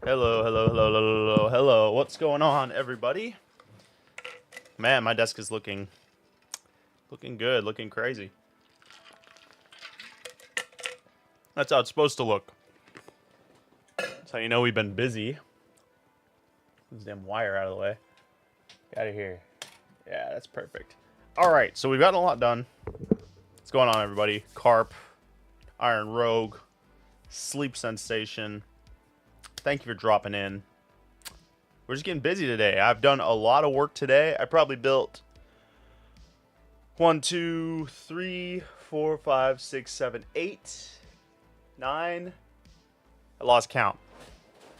Hello, hello, hello, hello, hello, hello. What's going on, everybody? Man, my desk is looking good, looking crazy. That's how it's supposed to look. That's how you know we've been busy. This damn wire out of the way. Get out of here. Yeah, that's perfect. All right, so we've gotten a lot done. What's going on, everybody? Carp, Iron Rogue, Sleep Sensation. Thank you for dropping in. We're just getting busy today. I've done a lot of work today. I probably built 1, 2, 3, 4, 5, 6, 7, 8, 9. I lost count.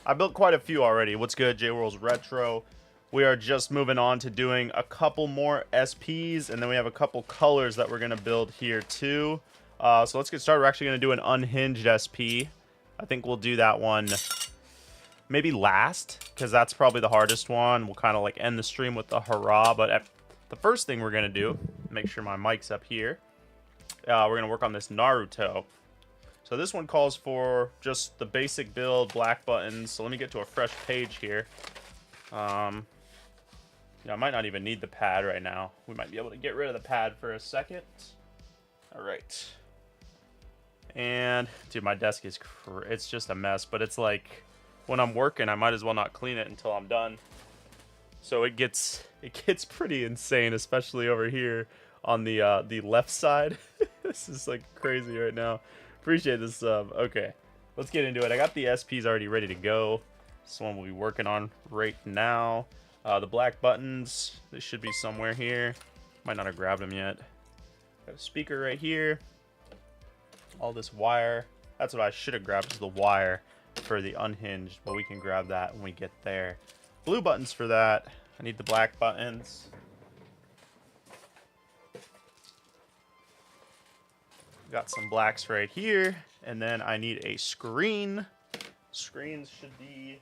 I built quite a few already. What's good, J-World's Retro? We are just moving on to doing a couple more SPs, and then we have a couple colors that we're going to build here too. So let's get started. We're actually going to do an unhinged SP. I think we'll do that one maybe last, because that's probably the hardest one. We'll kind of like end the stream with the hurrah, but the first thing we're going to do, make sure my mic's up here, we're going to work on this Naruto. So this one calls for just the basic build, black buttons. So let me get to a fresh page here. I might not even need the pad right now. We might be able to get rid of the pad for a second. All right. And dude, my desk is it's just a mess, but it's like when I'm working, I might as well not clean it until I'm done. So it gets pretty insane, especially over here on the left side. This is like crazy right now. Appreciate this sub. Okay, let's get into it. I got the SPs already ready to go. This one we'll be working on right now. The black buttons, they should be somewhere here. Might not have grabbed them yet. Got a speaker right here. All this wire. That's what I should have grabbed, is the wire for the unhinged, but we can grab that when we get there. Blue buttons for that. I need the black buttons. Got some blacks right here, and then I need a screen. Screens should be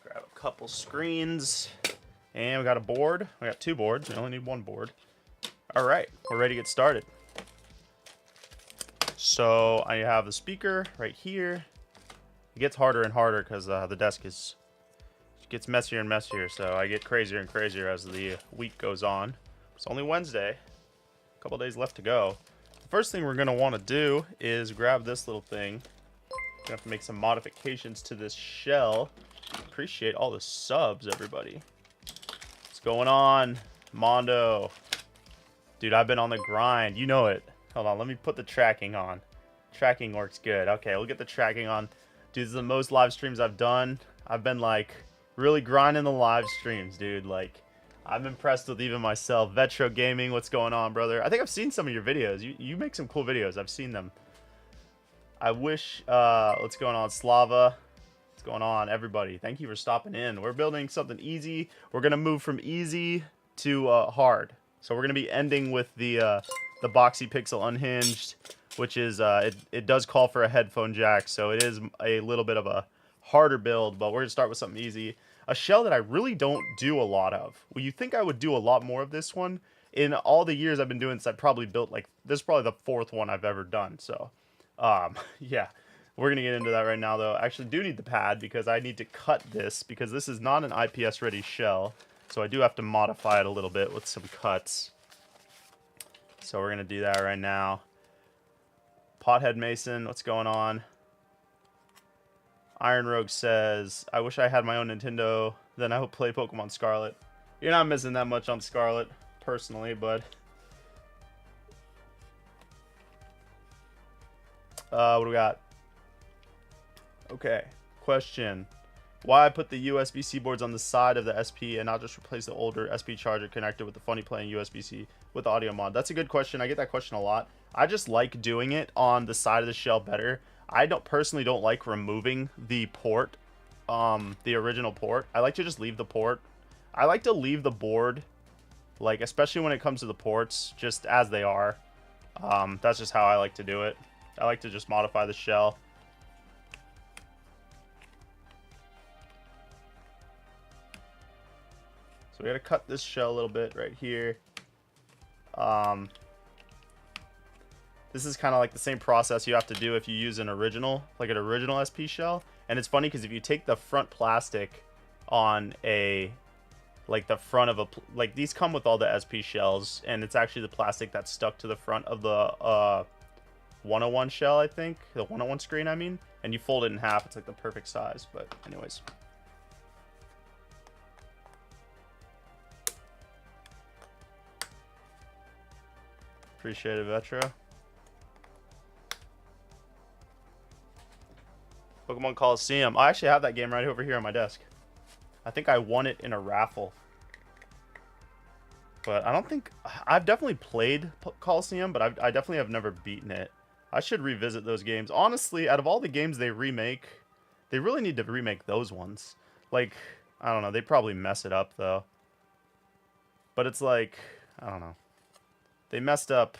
grab a couple screens, and we got a board. We got 2 boards. We only need 1 board. All right, we're ready to get started. So I have the speaker right here. It gets harder and harder because the desk gets messier and messier, so I get crazier and crazier as the week goes on. It's only Wednesday. A couple days left to go. The first thing we're going to want to do is grab this little thing. Gonna have to make some modifications to this shell. Appreciate all the subs, everybody. What's going on, Mondo? Dude, I've been on the grind. You know it. Hold on, let me put the tracking on. Tracking works good. Okay, we'll get the tracking on. Dude, this is the most live streams I've done. I've been like really grinding the live streams, dude. Like, I'm impressed with even myself. Vetro Gaming, what's going on, brother? I think I've seen some of your videos. You make some cool videos. I've seen them. I wish, what's going on, Slava? What's going on, everybody? Thank you for stopping in. We're building something easy. We're going to move from easy to hard. So we're going to be ending with the Boxy Pixel Unhinged, which is, it does call for a headphone jack, so it is a little bit of a harder build, but we're going to start with something easy. A shell that I really don't do a lot of. Well, you think I would do a lot more of this one. In all the years I've been doing this, I probably built like, this is probably the 4th one I've ever done, so yeah, we're gonna get into that right now though. I actually do need the pad because I need to cut this because this is not an IPS ready shell, so I do have to modify it a little bit with some cuts. So we're gonna do that right now. Pothead Mason, what's going on? Iron Rogue says, I wish I had my own Nintendo, then I would play Pokemon Scarlet. You're not missing that much on Scarlet, personally, but what do we got? Okay, question. Why I put the USB-C boards on the side of the SP and not just replace the older SP charger connected with the funny playing USB-C with audio mod? That's a good question. I get that question a lot. I just like doing it on the side of the shell better. I personally don't like removing the port, the original port. I like to just leave the port. I like to leave the board, like, especially when it comes to the ports, just as they are. That's just how I like to do it. I like to just modify the shell. So we gotta cut this shell a little bit right here. this is kind of like the same process you have to do if you use an original, like an original SP shell. And it's funny because if you take the front plastic on a, like the front of a, like these come with all the SP shells, and it's actually the plastic that's stuck to the front of the 101 shell, I think. The 101 screen, I mean. And you fold it in half, it's like the perfect size. But anyways. Appreciate it, Vetro. Pokemon Coliseum. I actually have that game right over here on my desk. I think I won it in a raffle. But I don't think... I've definitely played Coliseum, but I definitely have never beaten it. I should revisit those games. Honestly, out of all the games they remake, they really need to remake those ones. Like, I don't know. They probably mess it up, though. But it's like... I don't know. They messed up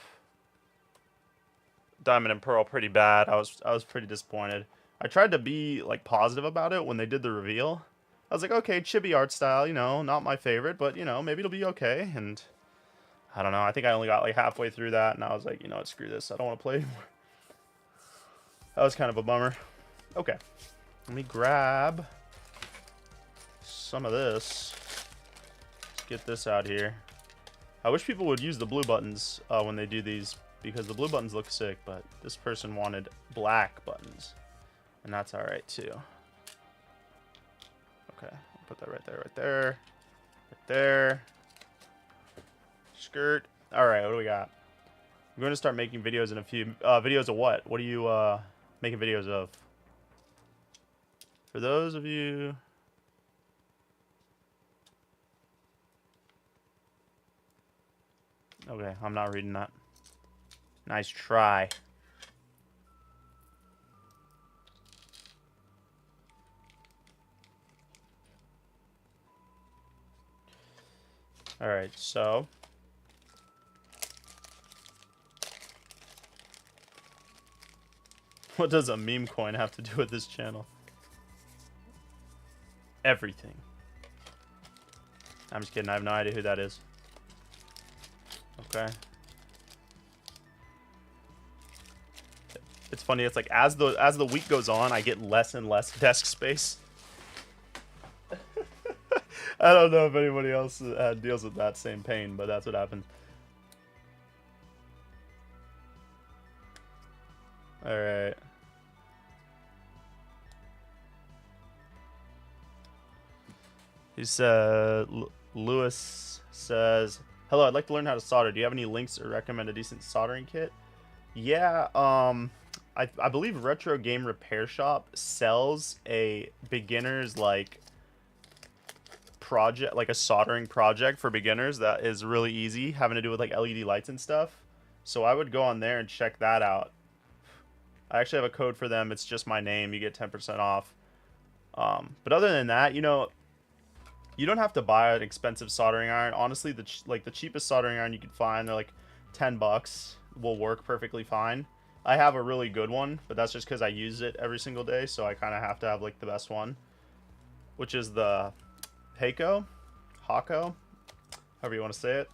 Diamond and Pearl pretty bad. I was pretty disappointed. I tried to be like positive about it when they did the reveal. I was like, okay, chibi art style, you know, not my favorite, but you know, maybe it'll be okay. And I don't know. I think I only got like halfway through that, and I was like, you know what, screw this. I don't want to play anymore. That was kind of a bummer. Okay, let me grab some of this. Let's get this out here. I wish people would use the blue buttons when they do these, because the blue buttons look sick, but this person wanted black buttons, and that's alright too. Okay, I'll put that right there, right there, right there. Skirt. Alright, what do we got? I'm going to start making videos in a few... videos of what? What are you making videos of? For those of you... Okay, I'm not reading that. Nice try. Alright, so... What does a meme coin have to do with this channel? Everything. I'm just kidding, I have no idea who that is. Okay. It's funny, it's like as the week goes on, I get less and less desk space. I don't know if anybody else deals with that same pain, but that's what happens. Alright. He said, Lewis says, hello, I'd like to learn how to solder. Do you have any links or recommend a decent soldering kit? Yeah, I believe Retro Game Repair Shop sells a beginner's like project, like a soldering project for beginners that is really easy, having to do with like LED lights and stuff. So I would go on there and check that out. I actually have a code for them. It's just my name. You get 10% off. But other than that, you know, you don't have to buy an expensive soldering iron. Honestly, the cheapest soldering iron you can find, they're like $10, will work perfectly fine. I have a really good one, but that's just because I use it every single day, so I kind of have to have like the best one, which is the Hako, however you want to say it.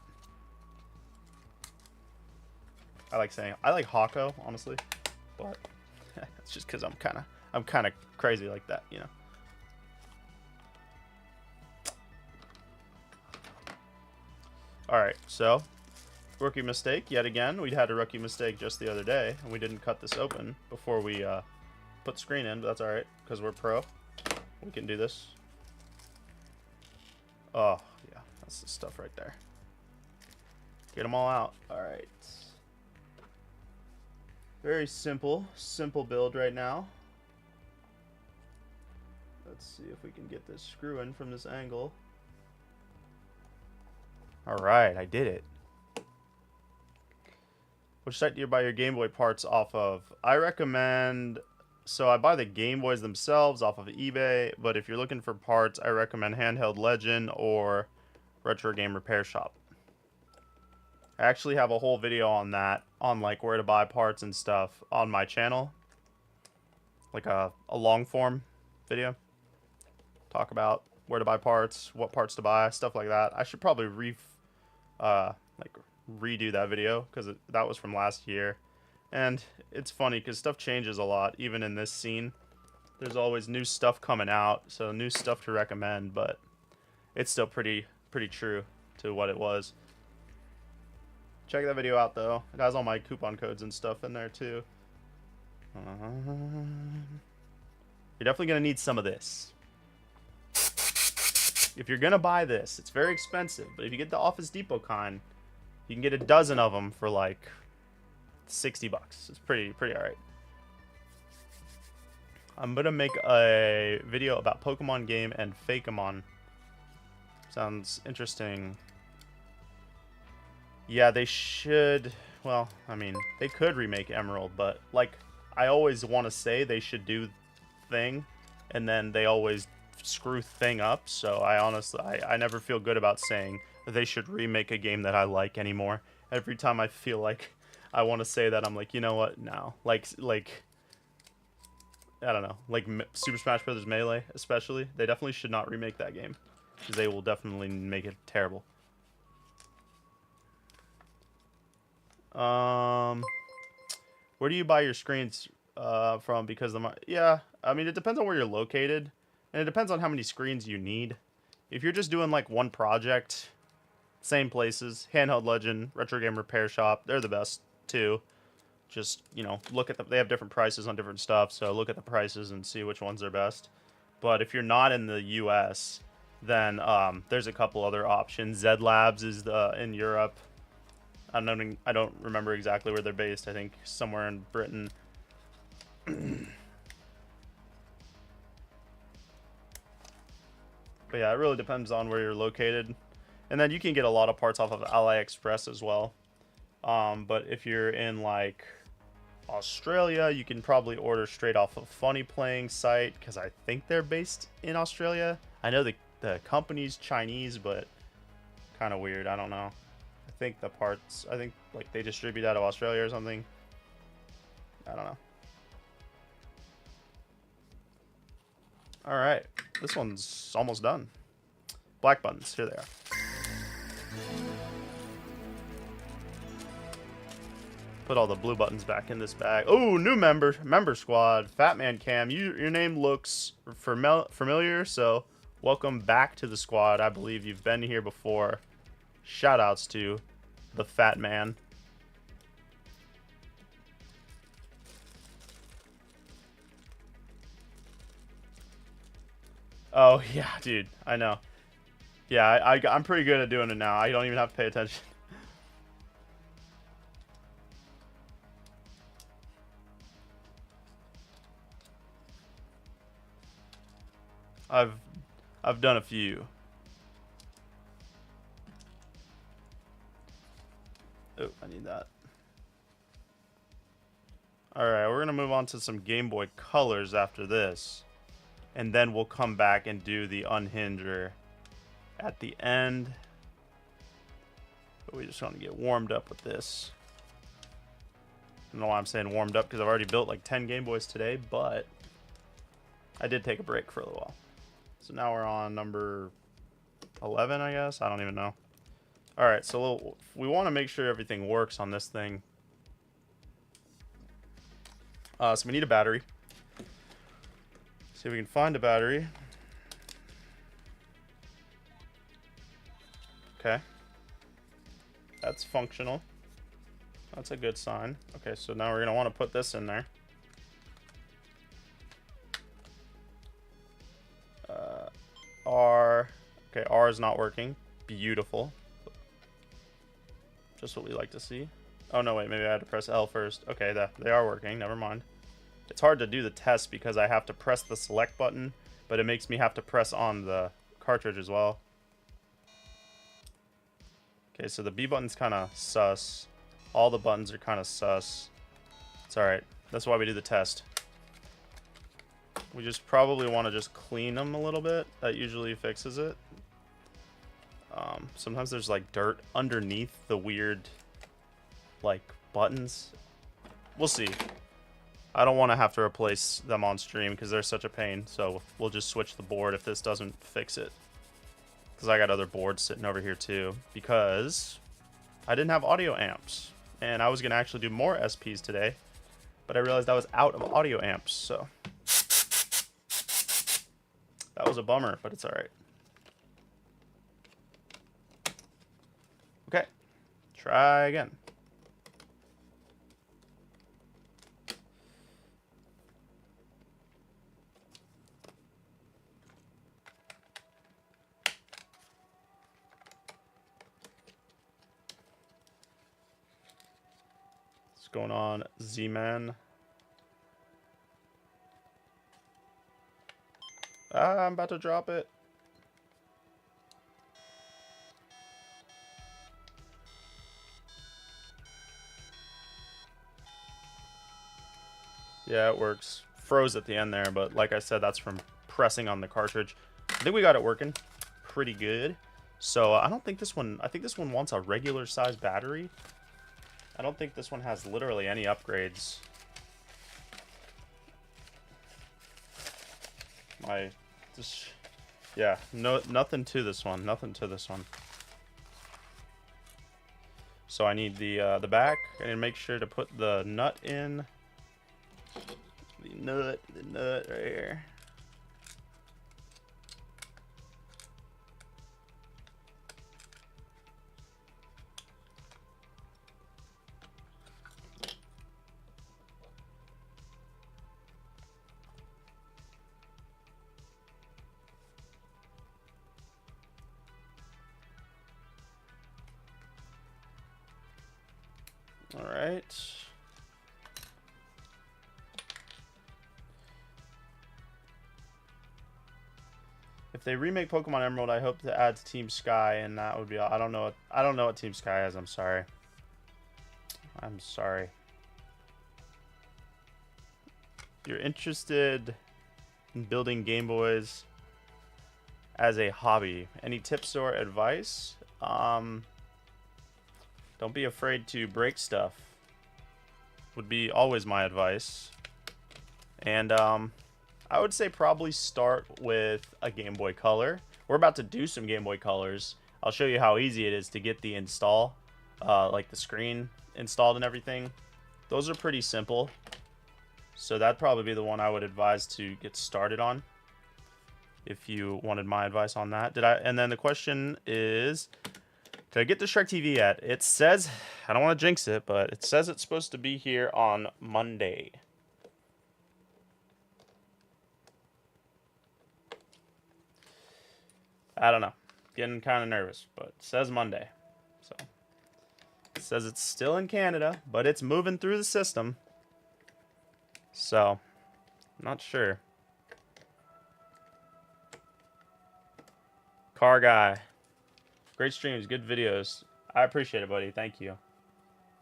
I like Hako, honestly, but it's just because I'm kind of crazy like that, you know. Alright, so, rookie mistake yet again. We had a rookie mistake just the other day, and we didn't cut this open before we put the screen in, but that's alright, because we're pro. We can do this. Oh, yeah, that's the stuff right there. Get them all out. Alright. Very simple build right now. Let's see if we can get this screw in from this angle. Alright, I did it. Which site do you buy your Game Boy parts off of? I recommend... So I buy the Game Boys themselves off of eBay, but if you're looking for parts, I recommend Handheld Legend or Retro Game Repair Shop. I actually have a whole video on that, on like where to buy parts and stuff on my channel. Like a long form video. Talk about where to buy parts, what parts to buy, stuff like that. I should probably redo that video because that was from last year, And it's funny because stuff changes a lot, even in this scene. There's always new stuff coming out, so new stuff to recommend, but it's still pretty true to what it was. Check that video out, though. It has all my coupon codes and stuff in there, too. You're definitely going to need some of this. If you're going to buy this, it's very expensive, but if you get the Office Depot kind, you can get a dozen of them for like 60 bucks. It's pretty alright. I'm going to make a video about Pokemon game and Fakemon. Sounds interesting. Yeah, they should... Well, I mean, they could remake Emerald, but, like, I always want to say they should do Thing, and then they always screw Thing up, so I honestly... I never feel good about saying that they should remake a game that I like anymore. Every time I feel like I want to say that, I'm like, you know what? No. Like... I don't know. Like, Super Smash Bros. Melee, especially. They definitely should not remake that game, because they will definitely make it terrible. Where do you buy your screens from? Because yeah, I mean, it depends on where you're located, and it depends on how many screens you need. If you're just doing like one project, same places, Handheld Legend, Retro Game Repair Shop, they're the best too. Just, you know, look at they have different prices on different stuff, so look at the prices and see which ones are best. But if you're not in the US, then there's a couple other options. Z Labs is in Europe. I don't remember exactly where they're based. I think somewhere in Britain. But yeah, it really depends on where you're located. And then you can get a lot of parts off of AliExpress as well. But if you're in like Australia, you can probably order straight off of Funny Playing site, because I think they're based in Australia. I know the company's Chinese, but kind of weird. I don't know. I think the parts, like they distribute out of Australia or something. I don't know. Alright, this one's almost done. Black buttons, here they are. Put all the blue buttons back in this bag. Oh, new member squad, Fat Man Cam. Your name looks familiar, so welcome back to the squad. I believe you've been here before. Shoutouts to the Fat Man. Oh yeah, dude, I know. Yeah, I'm pretty good at doing it now. I don't even have to pay attention. I've done a few. Oh, I need that. Alright, we're gonna move on to some Game Boy Colors after this. And then we'll come back and do the Unhinger at the end. But we just want to get warmed up with this. I don't know why I'm saying warmed up, because I've already built like 10 Game Boys today, but I did take a break for a little while. So now we're on number 11, I guess? I don't even know. Alright, so we want to make sure everything works on this thing. So we need a battery. See if we can find a battery. Okay. That's functional. That's a good sign. Okay, so now we're going to want to put this in there. R. Okay, R is not working. Beautiful. Just what we like to see. Oh, no, wait. Maybe I had to press L first. Okay, they are working. Never mind. It's hard to do the test because I have to press the select button, but it makes me have to press on the cartridge as well. Okay, so the B button's kind of sus. All the buttons are kind of sus. It's alright. That's why we do the test. We just probably want to just clean them a little bit. That usually fixes it. Sometimes there's like dirt underneath the weird like buttons. We'll see. I don't want to have to replace them on stream because they're such a pain. So we'll just switch the board if this doesn't fix it. Because I got other boards sitting over here too. Because I didn't have audio amps. and I was gonna actually do more SPs today, but I realized I was out of audio amps, so that was a bummer, but it's all right. Okay, try again. What's going on, Z-Man? Ah, I'm about to drop it. Yeah, it works. Froze at the end there, but like I said, that's from pressing on the cartridge. I think we got it working pretty good. So I don't think this one, I think this one wants a regular size battery. I don't think this one has literally any upgrades. Yeah, nothing to this one, nothing to this one. So I need the back, and make sure to put the nut in. The nut right here. All right. If they remake Pokemon Emerald, I hope to add to Team Sky, and that would be. I don't know what Team Sky is. I'm sorry. I'm sorry. You're interested in building Game Boys as a hobby. Any tips or advice? Don't be afraid to break stuff. Would be always my advice. And I would say probably start with a Game Boy Color. We're about to do some Game Boy Colors. I'll show you how easy it is to get the install, like the screen installed and everything. Those are pretty simple. So that'd probably be the one I would advise to get started on, if you wanted my advice on that. And then the question is, did I get the Shrek TV yet? It says, I don't want to jinx it, but it says it's supposed to be here on Monday. I don't know. Getting kind of nervous, but it says Monday. So it says it's still in Canada, but it's moving through the system. So, not sure. Car guy. Great streams, good videos. I appreciate it, buddy. Thank you.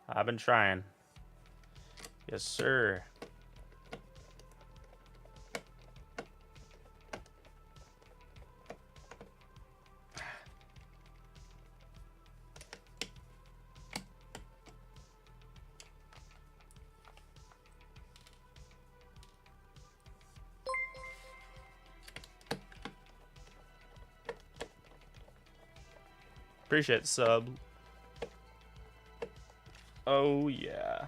I've been trying. Yes, sir. Appreciate the sub. Oh, yeah.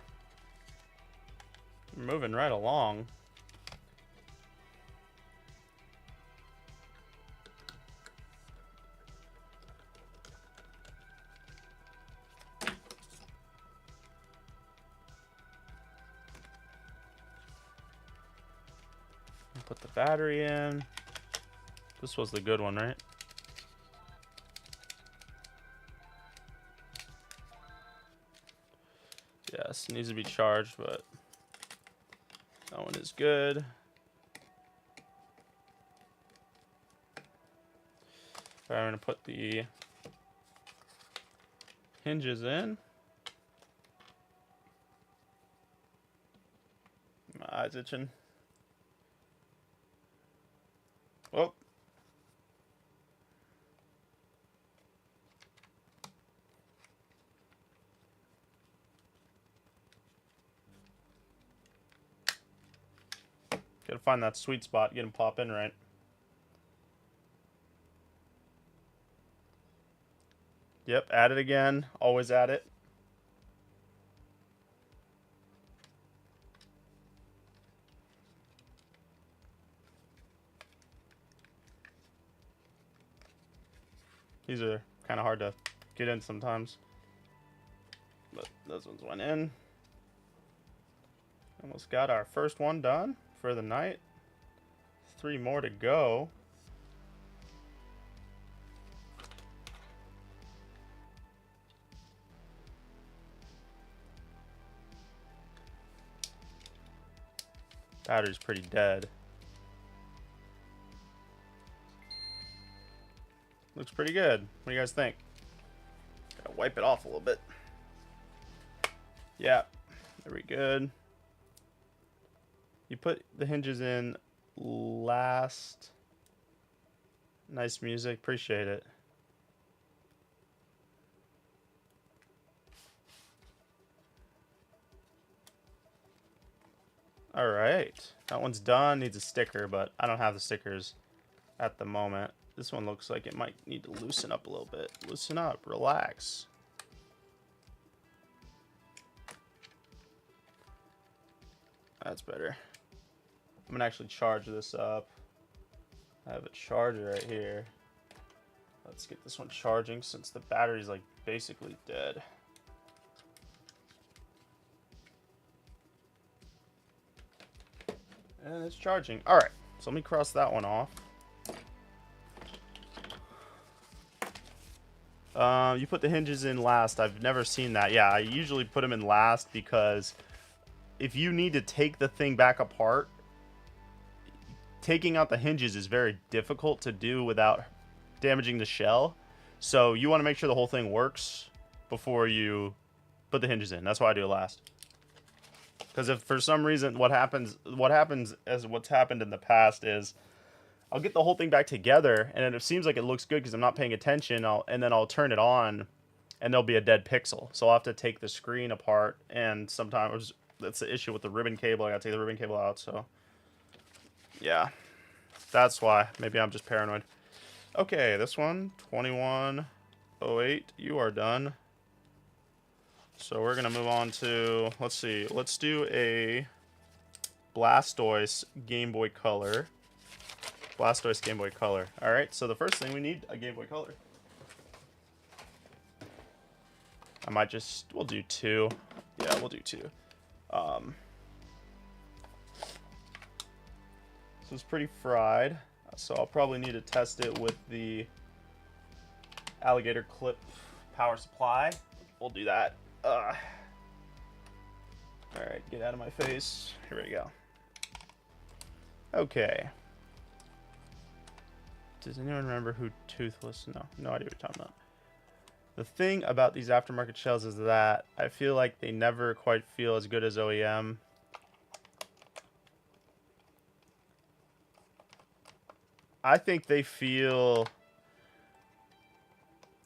We're moving right along. Put the battery in. This was the good one, right? Yes, needs to be charged, but that one is good. All right, I'm gonna put the hinges in. My eyes itching. Whoop. Gotta find that sweet spot, get them pop in right. Yep, add it again. Always add it. These are kind of hard to get in sometimes. But those ones went in. Almost got our first one done for the night. 3 more to go. Battery's pretty dead. Looks pretty good. What do you guys think? Gotta wipe it off a little bit. Yeah, very good. You put the hinges in last. Nice music, appreciate it. All right, that one's done. Needs a sticker, but I don't have the stickers at the moment. This one looks like it might need to loosen up a little bit. Loosen up, relax. That's better. I'm gonna actually charge this up. I have a charger right here. Let's get this one charging since the battery's like basically dead. And it's charging. All right, so let me cross that one off. You put the hinges in last. I've never seen that. Yeah, I usually put them in last because if you need to take the thing back apart, taking out the hinges is very difficult to do without damaging the shell. So you want to make sure the whole thing works before you put the hinges in. That's why I do it last. Because if for some reason what happens as what's happened in the past is I'll get the whole thing back together and it seems like it looks good because I'm not paying attention, and then I'll turn it on and there'll be a dead pixel. So I'll have to take the screen apart, and sometimes that's the issue with the ribbon cable. I gotta take the ribbon cable out, so yeah. That's why. Maybe I'm just paranoid. Okay, this one, 2108, you are done. So we're gonna move on to, let's see, let's do a Blastoise Game Boy Color. Blastoise Game Boy Color. Alright, so the first thing we need a Game Boy Color. I might just, we'll do 2. Yeah, we'll do 2. This is pretty fried, so I'll probably need to test it with the alligator clip power supply. We'll do that. Alright, get out of my face. Here we go. Okay. Does anyone remember who Toothless? No idea what you're talking about. The thing about these aftermarket shells is that I feel like they never quite feel as good as OEM. I think they feel,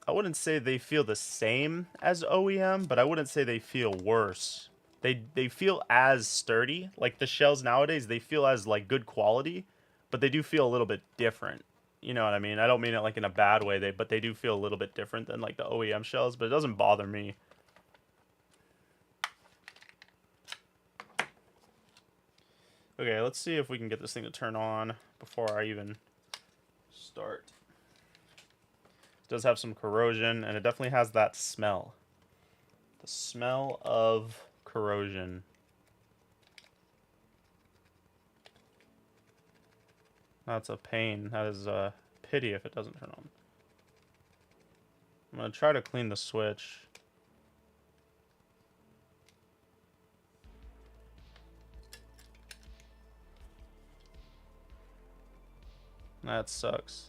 I wouldn't say they feel the same as OEM, but I wouldn't say they feel worse. They feel as sturdy. Like the shells nowadays, they feel as like good quality, but they do feel a little bit different. You know what I mean? I don't mean it like in a bad way, but they do feel a little bit different than like the OEM shells, but it doesn't bother me. Okay, let's see if we can get this thing to turn on before I even start. It does have some corrosion, and it definitely has that smell. The smell of corrosion. That's a pain. That is a pity if it doesn't turn on. I'm going to try to clean the switch. That sucks.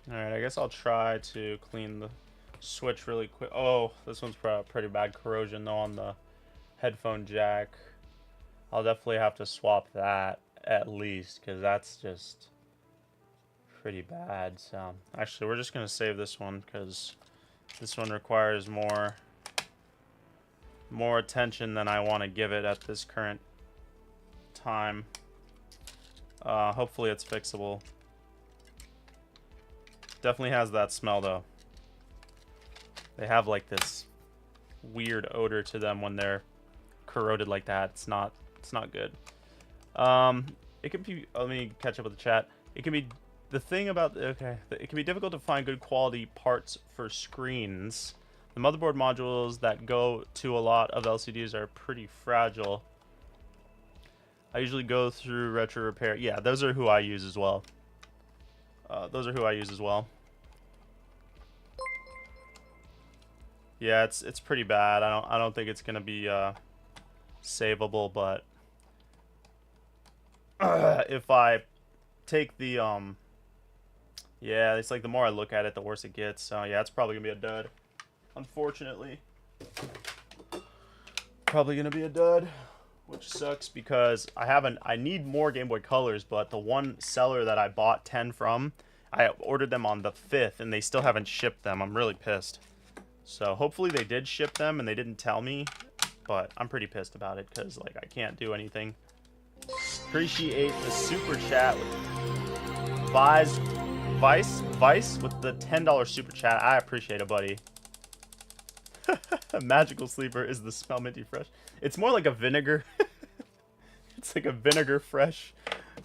Alright, I guess I'll try to clean the switch really quick. Oh, this one's pretty bad corrosion though on the headphone jack. I'll definitely have to swap that at least, because that's just pretty bad. So actually we're just going to save this one because this one requires more attention than I want to give it at this current time. Hopefully it's fixable. Definitely has that smell though. They have like this weird odor to them when they're corroded like that. It's not It's not good. It can be, let me catch up with the chat. It can be, the thing about, okay, it can be difficult to find good quality parts for screens. The motherboard modules that go to a lot of LCDs are pretty fragile. I usually go through Retro Repair. Yeah, those are who I use as well. Yeah, it's pretty bad. I don't think it's gonna be savable, but if I take the yeah, it's like the more I look at it, the worse it gets. So yeah, it's probably gonna be a dud. Unfortunately, probably gonna be a dud, which sucks because I need more Game Boy Colors, but the one seller that I bought 10 from, I ordered them on the 5th and they still haven't shipped them. I'm really pissed. So hopefully they did ship them and they didn't tell me, but I'm pretty pissed about it because like I can't do anything. Appreciate the super chat with Vice with the $10 super chat. I appreciate it, buddy. A magical sleeper is the smell minty fresh. It's more like a vinegar. It's like a vinegar fresh.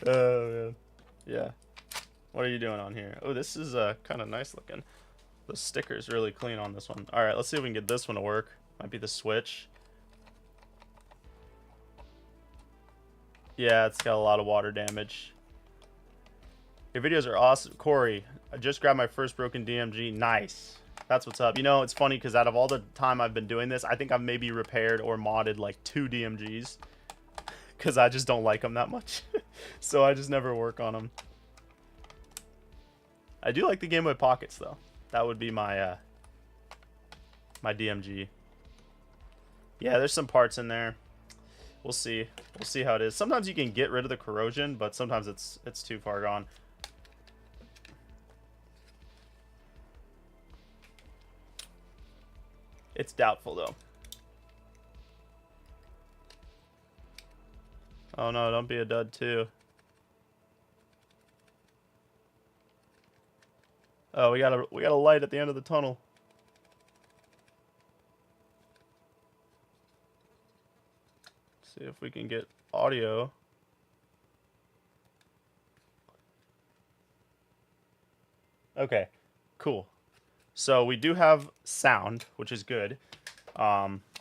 Man. Yeah. What are you doing on here? Oh, this is kind of nice looking. The sticker's really clean on this one. All right, let's see if we can get this one to work. Might be the switch. Yeah, it's got a lot of water damage. Your videos are awesome. Corey, I just grabbed my first broken DMG. Nice. That's what's up. You know, it's funny because out of all the time I've been doing this, I think I've maybe repaired or modded like 2 DMGs. Because I just don't like them that much. So I just never work on them. I do like the Game Boy Pockets, though. That would be my my DMG. Yeah, there's some parts in there. We'll see. We'll see how it is. Sometimes you can get rid of the corrosion, but sometimes it's too far gone. It's doubtful, though. Oh no, don't be a dud too. Oh, we got a light at the end of the tunnel. Let's see if we can get audio. Okay, cool. So we do have sound, which is good.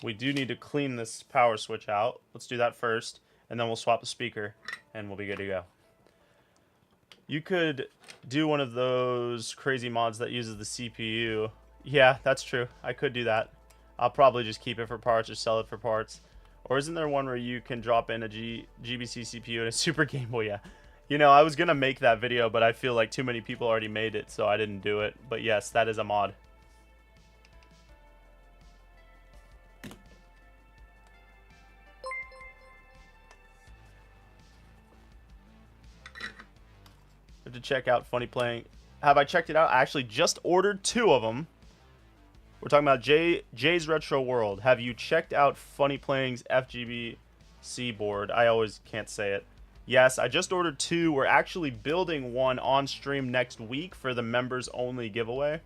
We do need to clean this power switch out. Let's do that first, and then we'll swap the speaker, and we'll be good to go. You could do one of those crazy mods that uses the CPU. Yeah, that's true. I could do that. I'll probably just keep it for parts or sell it for parts. Or isn't there one where you can drop in a GBC CPU and a Super Game Boy? Yeah. You know, I was going to make that video, but I feel like too many people already made it, so I didn't do it. But yes, that is a mod. To check out Funny Playing. Have I checked it out? I actually just ordered 2 of them. We're talking about Jay's Retro World. Have you checked out Funny Playing's FGBC board? I always can't say it. Yes, I just ordered 2. We're actually building one on stream next week for the members only giveaway.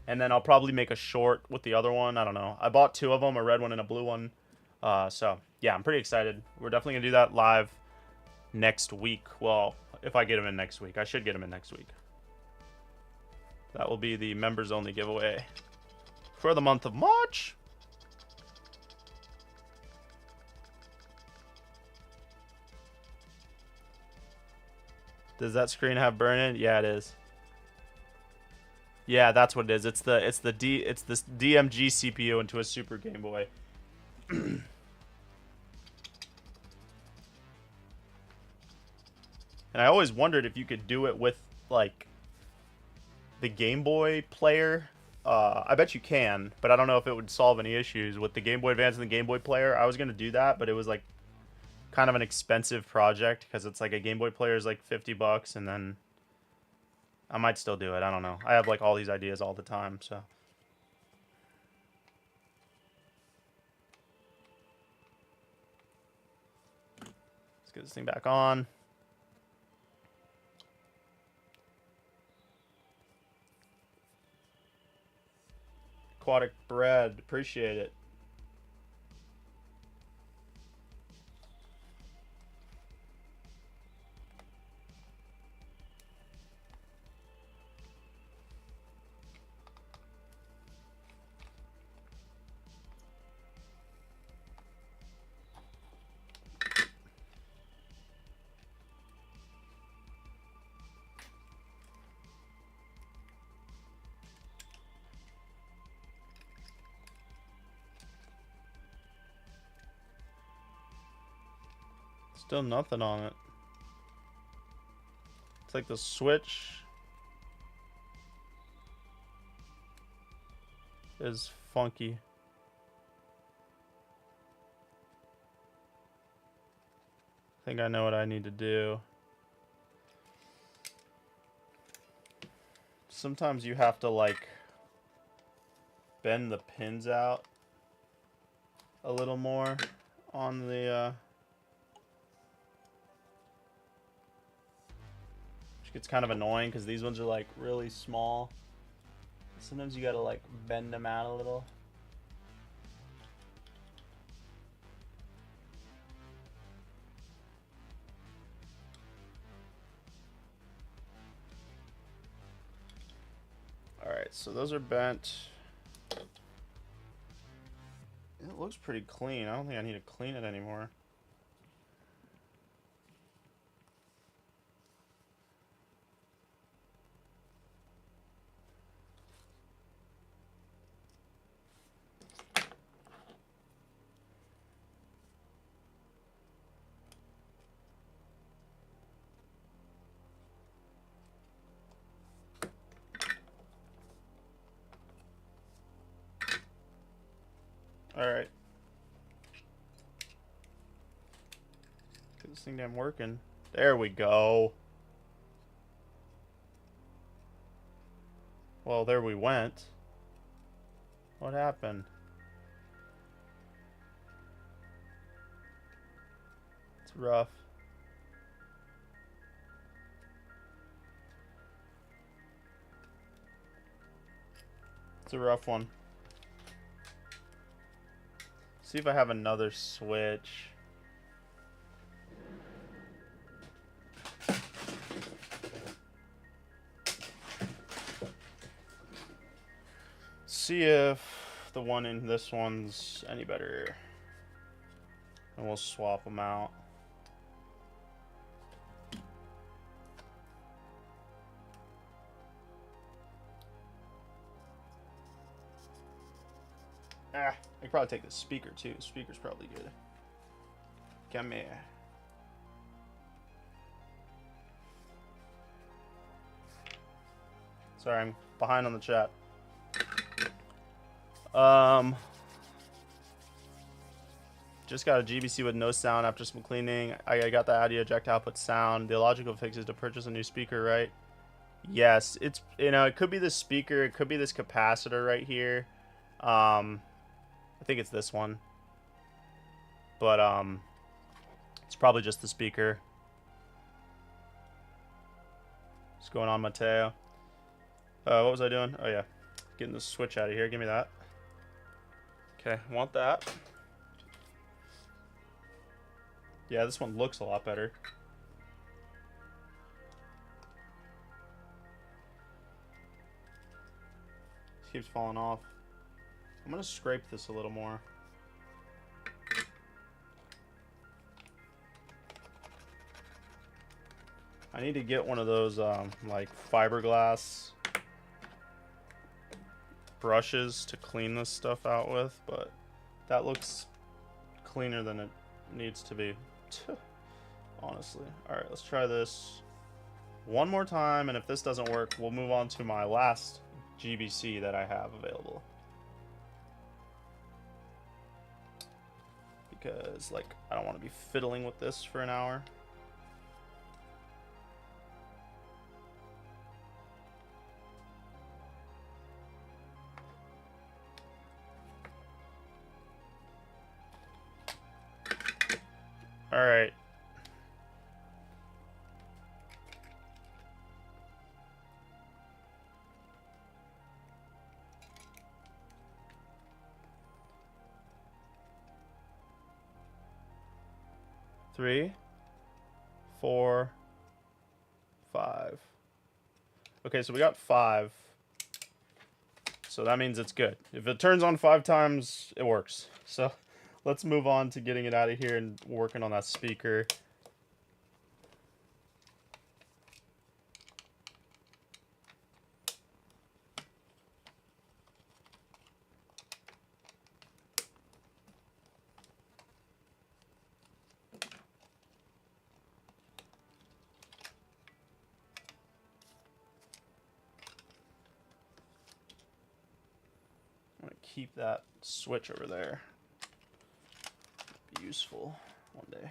And then I'll probably make a short with the other one. I don't know. I bought 2 of them, a red one and a blue one. So, yeah, I'm pretty excited. We're definitely going to do that live next week. Well, if I get them in next week. I should get them in next week. That will be the members only giveaway for the month of March. Does that screen have burn-in? Yeah, it is. Yeah, that's what it is. It's this DMG CPU into a Super Game Boy. And I always wondered if you could do it with, like, the Game Boy player. I bet you can, but I don't know if it would solve any issues. With the Game Boy Advance and the Game Boy player, I was going to do that, but it was, like, kind of an expensive project, because it's, like, a Game Boy player is, like, 50 bucks, and then I might still do it. I don't know. I have, like, all these ideas all the time, so. Let's get this thing back on. Aquatic bread, appreciate it. Still nothing on it. It's like the switch is funky. I think I know what I need to do. Sometimes you have to like bend the pins out a little more on the which gets kind of annoying because these ones are like really small. Sometimes you gotta like bend them out a little. Alright, so those are bent. It looks pretty clean. I don't think I need to clean it anymore. Alright. Get this thing damn working. There we go. Well, there we went. What happened? It's rough. It's a rough one. See if I have another switch. See if the one in this one's any better. And we'll swap them out. I could probably take the speaker too. Speaker's probably good. Come here. Sorry, I'm behind on the chat. Just got a GBC with no sound after some cleaning. I got the audio jack to output sound. The logical fix is to purchase a new speaker, right? Yes, it's, you know, it could be this speaker, it could be this capacitor right here. I think it's this one. But it's probably just the speaker. What's going on, Mateo? What was I doing? Oh yeah. Getting the switch out of here. Give me that. Okay, want that. Yeah, this one looks a lot better. This keeps falling off. I'm gonna scrape this a little more. I need to get one of those like fiberglass brushes to clean this stuff out with, but that looks cleaner than it needs to be. Honestly. Alright, let's try this one more time, and if this doesn't work, we'll move on to my last GBC that I have available. Because, like, I don't want to be fiddling with this for an hour. Alright. Three, 4, 5. Okay, so we got 5. So that means it's good. If it turns on 5 times, it works. So let's move on to getting it out of here and working on that speaker. keep that switch over there. Be useful one day.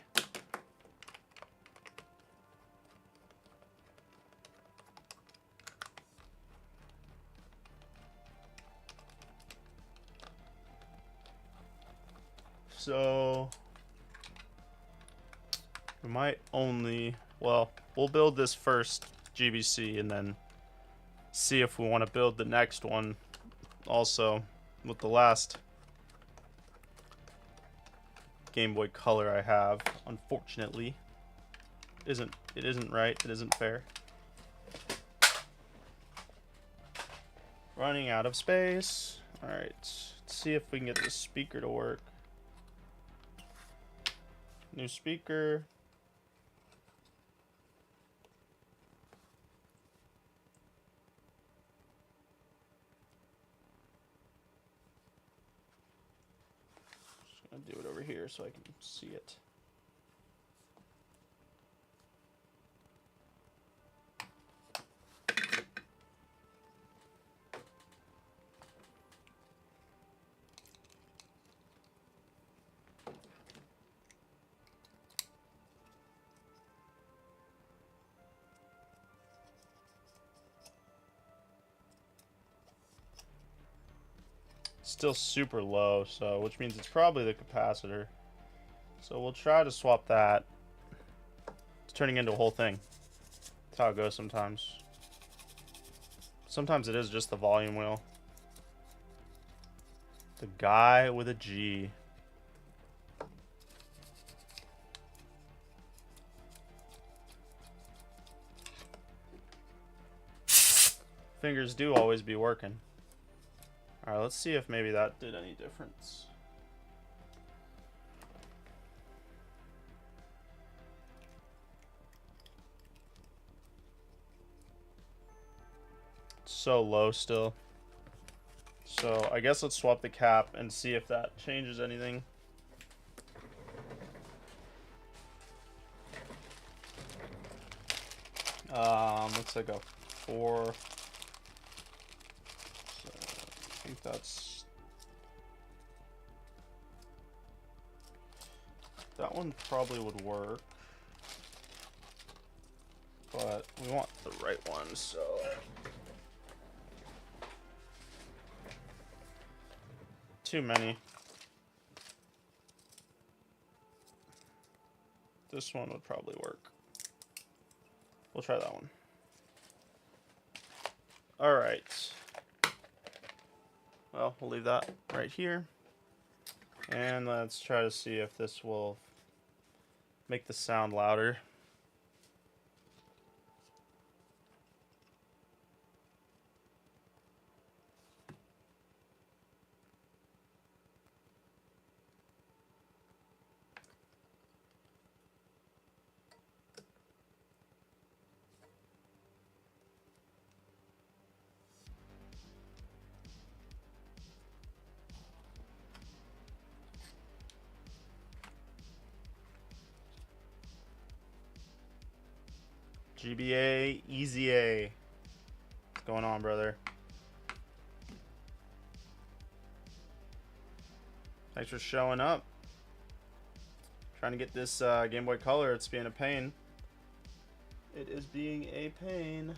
So we might only, well, we'll build this first GBC and then see if we want to build the next one also with the last Game Boy Color I have. Unfortunately, it isn't right. It isn't fair. Running out of space. All right, let's see if we can get this speaker to work. New speaker. Just gonna do it over here so I can see it. Still super low, so which means it's probably the capacitor. So we'll try to swap that. It's turning into a whole thing. That's how it goes sometimes. Sometimes it is just the volume wheel. The guy with a G. Fingers do always be working. Alright, let's see if maybe that did any difference. It's so low still. So I guess let's swap the cap and see if that changes anything. Looks like a 4. So I think that one probably would work, but we want the right one, so too many. This one would probably work. We'll try that one. All right. Well, we'll leave that right here. And let's try to see if this will make the sound louder. GBA, Easy A. What's going on, brother? Thanks for showing up. Trying to get this Game Boy Color. It's being a pain. It is being a pain.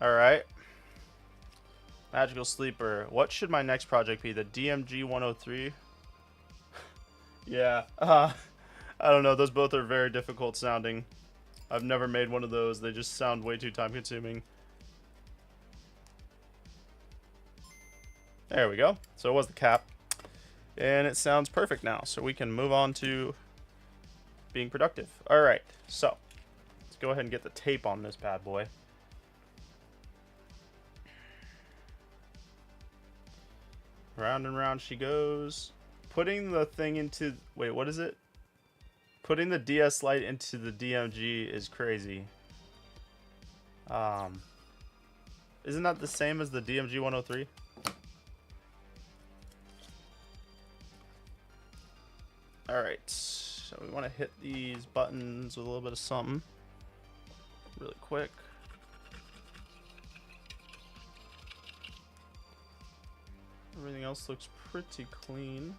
Alright. Magical Sleeper. What should my next project be? The DMG 103? Yeah. I don't know. Those both are very difficult sounding. I've never made one of those. They just sound way too time consuming. There we go. So it was the cap. And it sounds perfect now. So we can move on to being productive. Alright. So let's go ahead and get the tape on this bad boy. Round and round she goes. putting the thing into... Wait, what is it? Putting the DS Lite into the DMG is crazy. Isn't that the same as the DMG 103? Alright, so we want to hit these buttons with a little bit of something really quick. Everything else looks pretty clean.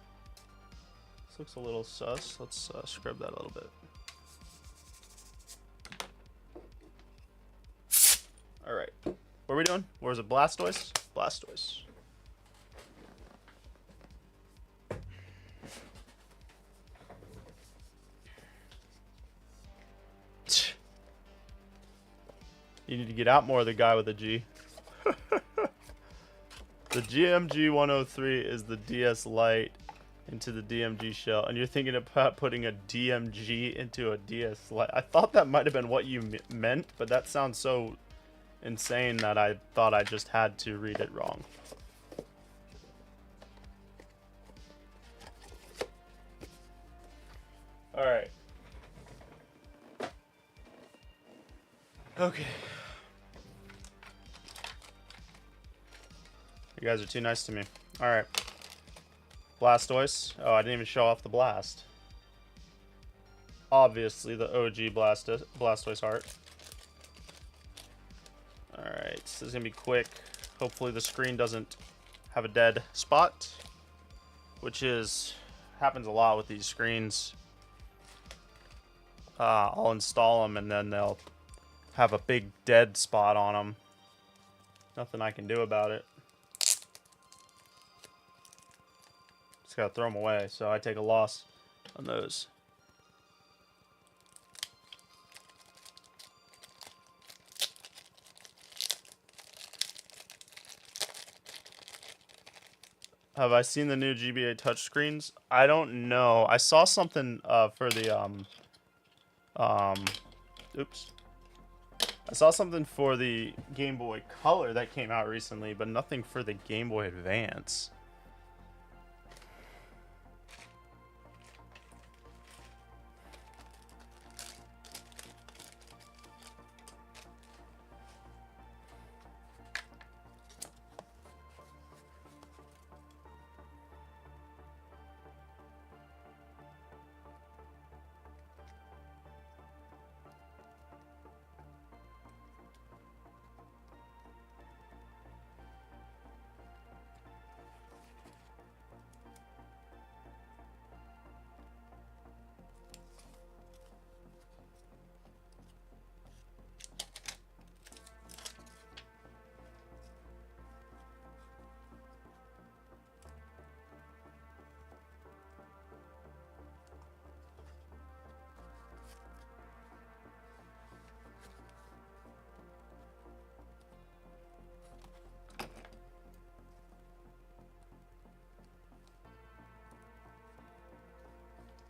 This looks a little sus. Let's scrub that a little bit. Alright, what are we doing? Where's it? Blastoise? Blastoise. You need to get out more of the guy with the G. The GMG 103 is the DS Lite into the DMG shell, and you're thinking about putting a DMG into a DS Lite. I thought that might have been what you meant, but that sounds so insane that I thought I just had to read it wrong. Alright. Okay. You guys are too nice to me. Alright. Blastoise. Oh, I didn't even show off the blast. Obviously, the OG Blastoise art. Alright, so this is going to be quick. Hopefully the screen doesn't have a dead spot. Which happens a lot with these screens. I'll install them and then they'll have a big dead spot on them. Nothing I can do about it. Just gotta throw them away, so I take a loss on those. Have I seen the new GBA touchscreens? I don't know. I saw something for the oops. I saw something for the Game Boy Color that came out recently, but nothing for the Game Boy Advance.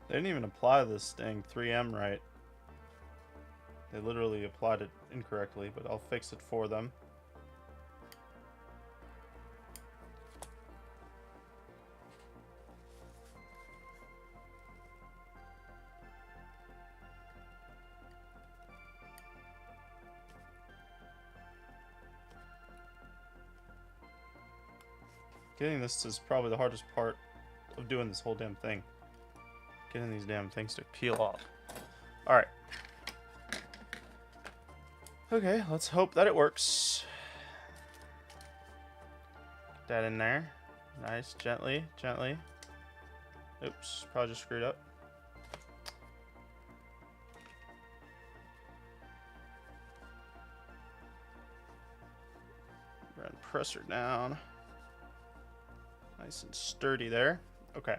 They didn't even apply this dang 3M right. They literally applied it incorrectly, but I'll fix it for them. Getting this is probably the hardest part of doing this whole damn thing. Getting these damn things to peel off. Alright. Okay, let's hope that it works. Get that in there. Nice, gently, gently. Oops, probably just screwed up. Run pressure down. Nice and sturdy there. Okay.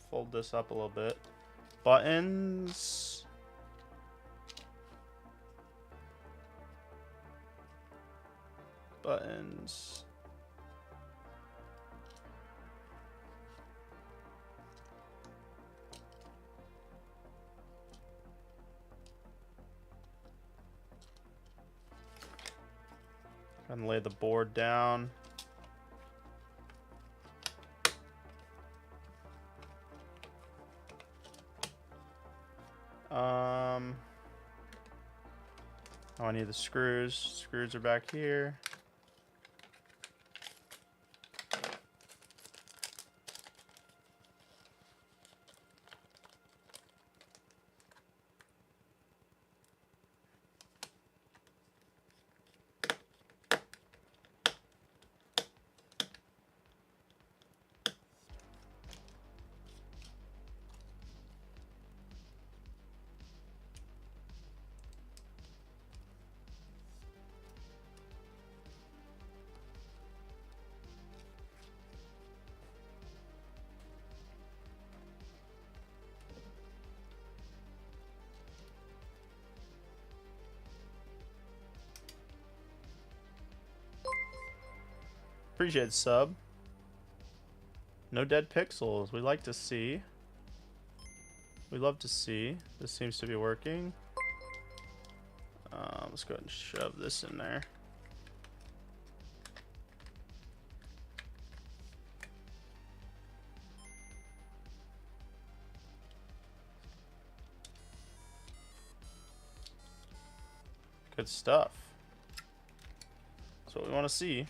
Fold this up a little bit. Buttons. Buttons. And lay the board down. Oh, I need the screws. Screws are back here. Appreciate the sub. No dead pixels. We like to see. We love to see. This seems to be working. Let's go ahead and shove this in there. Good stuff. That's what we want to see.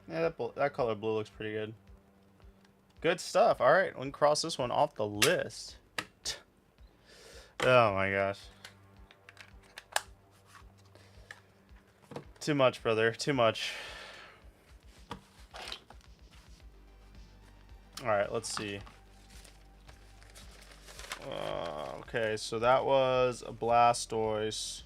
Yeah, that color blue looks pretty good. Good stuff. All right, we can cross this one off the list. Oh my gosh. Too much, brother. Too much. All right, let's see. Okay, so that was a Blastoise.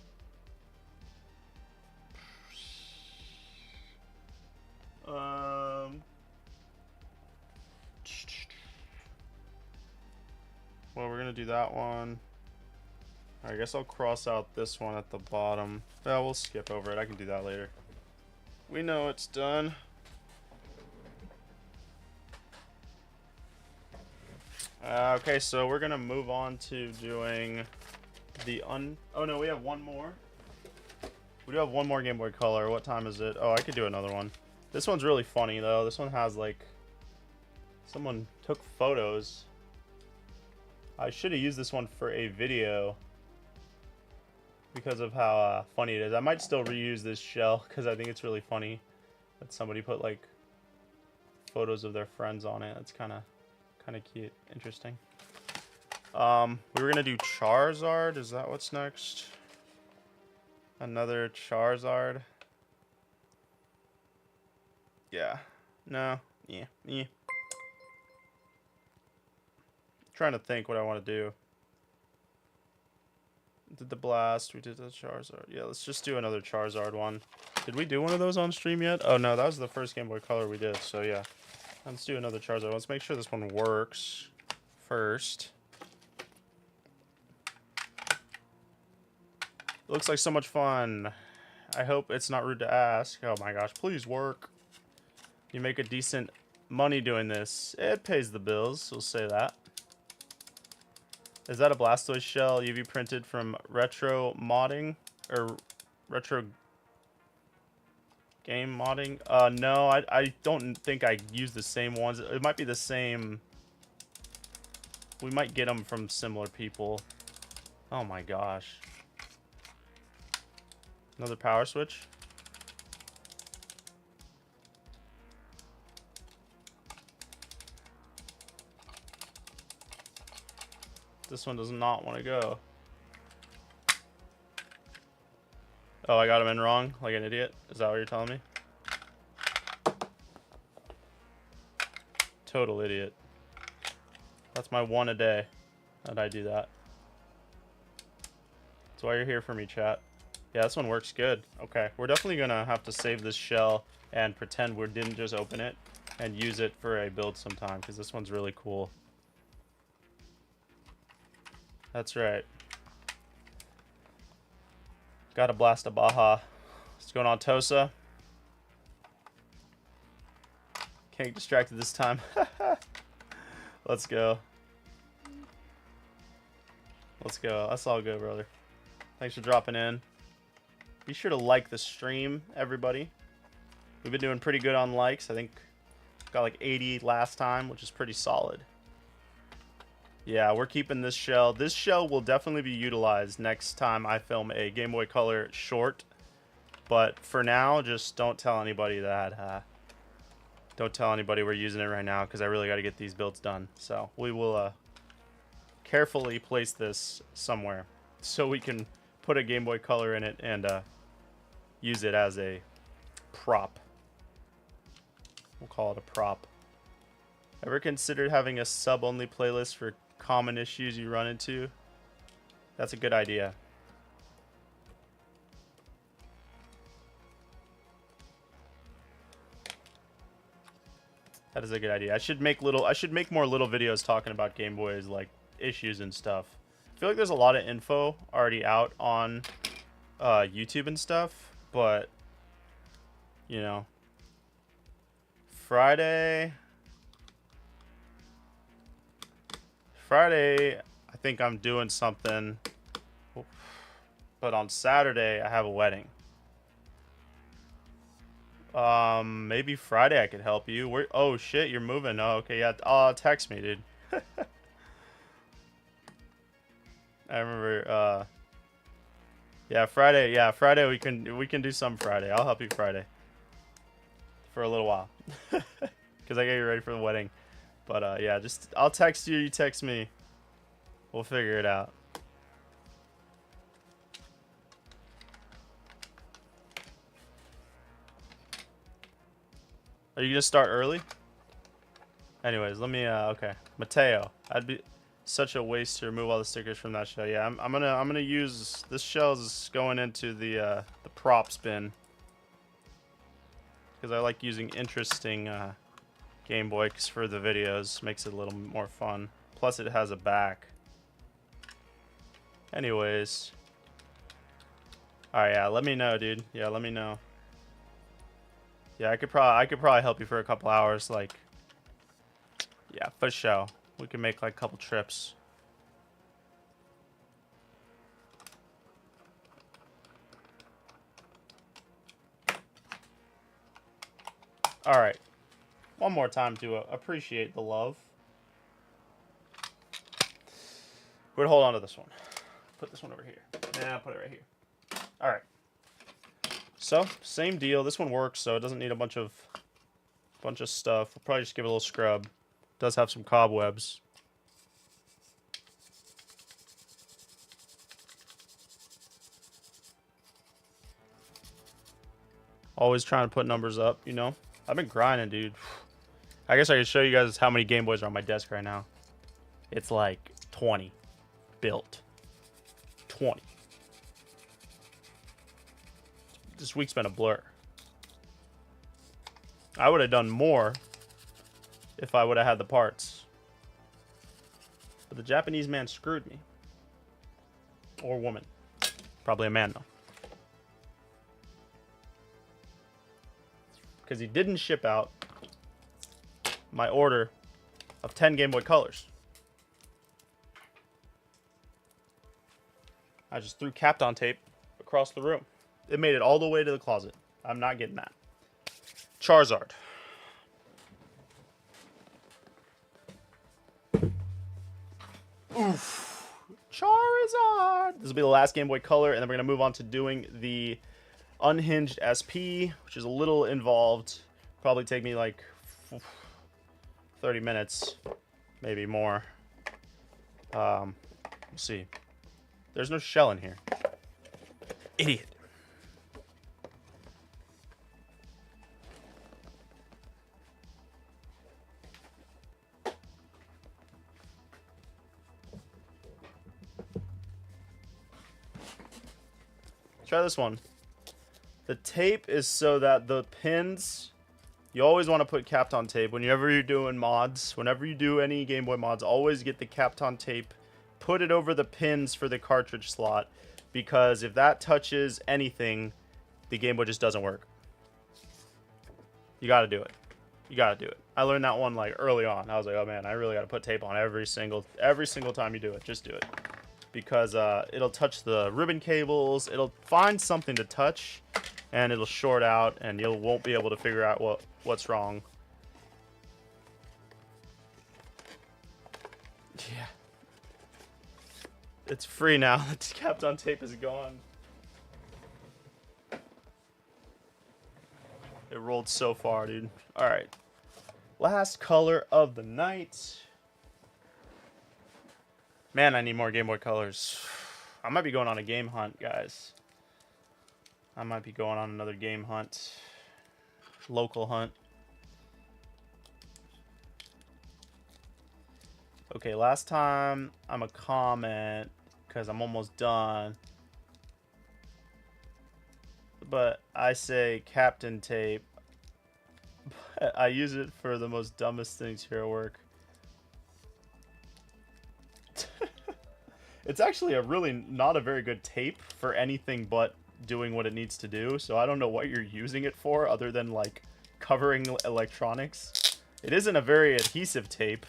Well, we're gonna do that one. I guess I'll cross out this one at the bottom. Yeah, we'll skip over it. I can do that later. We know it's done. Okay, so we're gonna move on to doing the oh no, we have one more. We do have one more Game Boy Color. What time is it? Oh, I could do another one. This one's really funny though. This one has like someone took photos. I should have used this one for a video because of how funny it is. I might still reuse this shell because I think it's really funny that somebody put like photos of their friends on it. It's kind of cute, interesting. We were gonna do Charizard. Is that what's next? Another Charizard. Yeah. No. Yeah. Yeah. Trying to think what I want to do. Did the blast, we did the Charizard. Yeah, let's just do another Charizard one. Did we do one of those on stream yet? Oh no, that was the first Game Boy Color we did, so yeah. Let's do another Charizard. Let's make sure this one works first. Looks like so much fun. I hope it's not rude to ask. Oh my gosh, please work. You make a decent money doing this. It pays the bills, we'll say that. Is that a Blastoise shell UV printed from retro modding? Or retro game modding? No, I don't think I use the same ones. It might be the same. We might get them from similar people. Oh my gosh. Another power switch? This one does not want to go. Oh, I got him in wrong, like an idiot? Is that what you're telling me? Total idiot. That's my one a day that I do that. That's why you're here for me, chat. Yeah, this one works good. Okay, we're definitely gonna have to save this shell and pretend we didn't just open it and use it for a build sometime, because this one's really cool. That's right. Gotta blast a Baja. What's going on, Tosa? Can't get distracted this time. Let's go. Let's go. That's all good, brother. Thanks for dropping in. Be sure to like the stream, everybody. We've been doing pretty good on likes. I think got like 80 last time, which is pretty solid. Yeah, we're keeping this shell. This shell will definitely be utilized next time I film a Game Boy Color short. But for now, just don't tell anybody that. Don't tell anybody we're using it right now, because I really got to get these builds done. So we will carefully place this somewhere so we can put a Game Boy Color in it and use it as a prop. We'll call it a prop. Ever considered having a sub-only playlist for common issues you run into? That's a good idea. That is a good idea. I should make more little videos talking about Game Boy's like issues and stuff. I feel like there's a lot of info already out on YouTube and stuff, but you know, Friday, I think I'm doing something, but on Saturday I have a wedding. Maybe Friday I could help you. Oh shit, you're moving. Oh, okay, yeah. Text me, dude. I remember. Yeah, Friday. Yeah, Friday we can do some Friday. I'll help you Friday for a little while, because I get you ready for the wedding. But yeah, just I'll text you. You text me. We'll figure it out. Are you gonna start early? Anyways, let me. Okay, Mateo. I'd be such a waste to remove all the stickers from that shell. Yeah, I'm gonna use this shell is going into the props bin, because I like using interesting Game Boys for the videos. Makes it a little more fun. Plus, it has a back. Anyways. Alright, yeah. Let me know, dude. Yeah, let me know. Yeah, I could probably help you for a couple hours, like. Yeah, for sure. We can make like a couple trips. All right. One more time to appreciate the love. We're gonna hold on to this one. Put this one over here. Nah, put it right here. All right. So same deal. This one works, so it doesn't need a bunch of stuff. We'll probably just give it a little scrub. It does have some cobwebs. Always trying to put numbers up, you know. I've been grinding, dude. I guess I could show you guys how many Game Boys are on my desk right now. It's like 20 built. 20. This week's been a blur. I would have done more if I would have had the parts. But the Japanese man screwed me. Or woman. Probably a man, though. Because he didn't ship out my order of 10 Game Boy Colors. I just threw Kapton tape across the room. It made it all the way to the closet. I'm not getting that. Charizard. Oof. Charizard. This will be the last Game Boy Color, and then we're going to move on to doing the unhinged SP, which is a little involved. Probably take me like 30 minutes, maybe more. We'll see. There's no shell in here. Idiot. Try this one. The tape is so that the pins, you always want to put Kapton tape whenever you're doing mods. Whenever you do any Game Boy mods, always get the Kapton tape, put it over the pins for the cartridge slot, because if that touches anything, the Game Boy just doesn't work. You got to do it. You got to do it. I learned that one like early on. I was like, oh man, I really got to put tape on every single time you do it. Just do it. Because it'll touch the ribbon cables, it'll find something to touch, and it'll short out, and you won't be able to figure out what's wrong. Yeah. It's free now. The Kapton tape is gone. It rolled so far, dude. Alright. Last color of the night. Man, I need more Game Boy Colors. I might be going on a game hunt, guys. I might be going on another game hunt. Local hunt. Okay, last time I'm a comment because I'm almost done. But I say Kapton tape. But I use it for the most dumbest things here at work. It's actually not a very good tape for anything but doing what it needs to do. So I don't know what you're using it for other than like covering electronics. It isn't a very adhesive tape.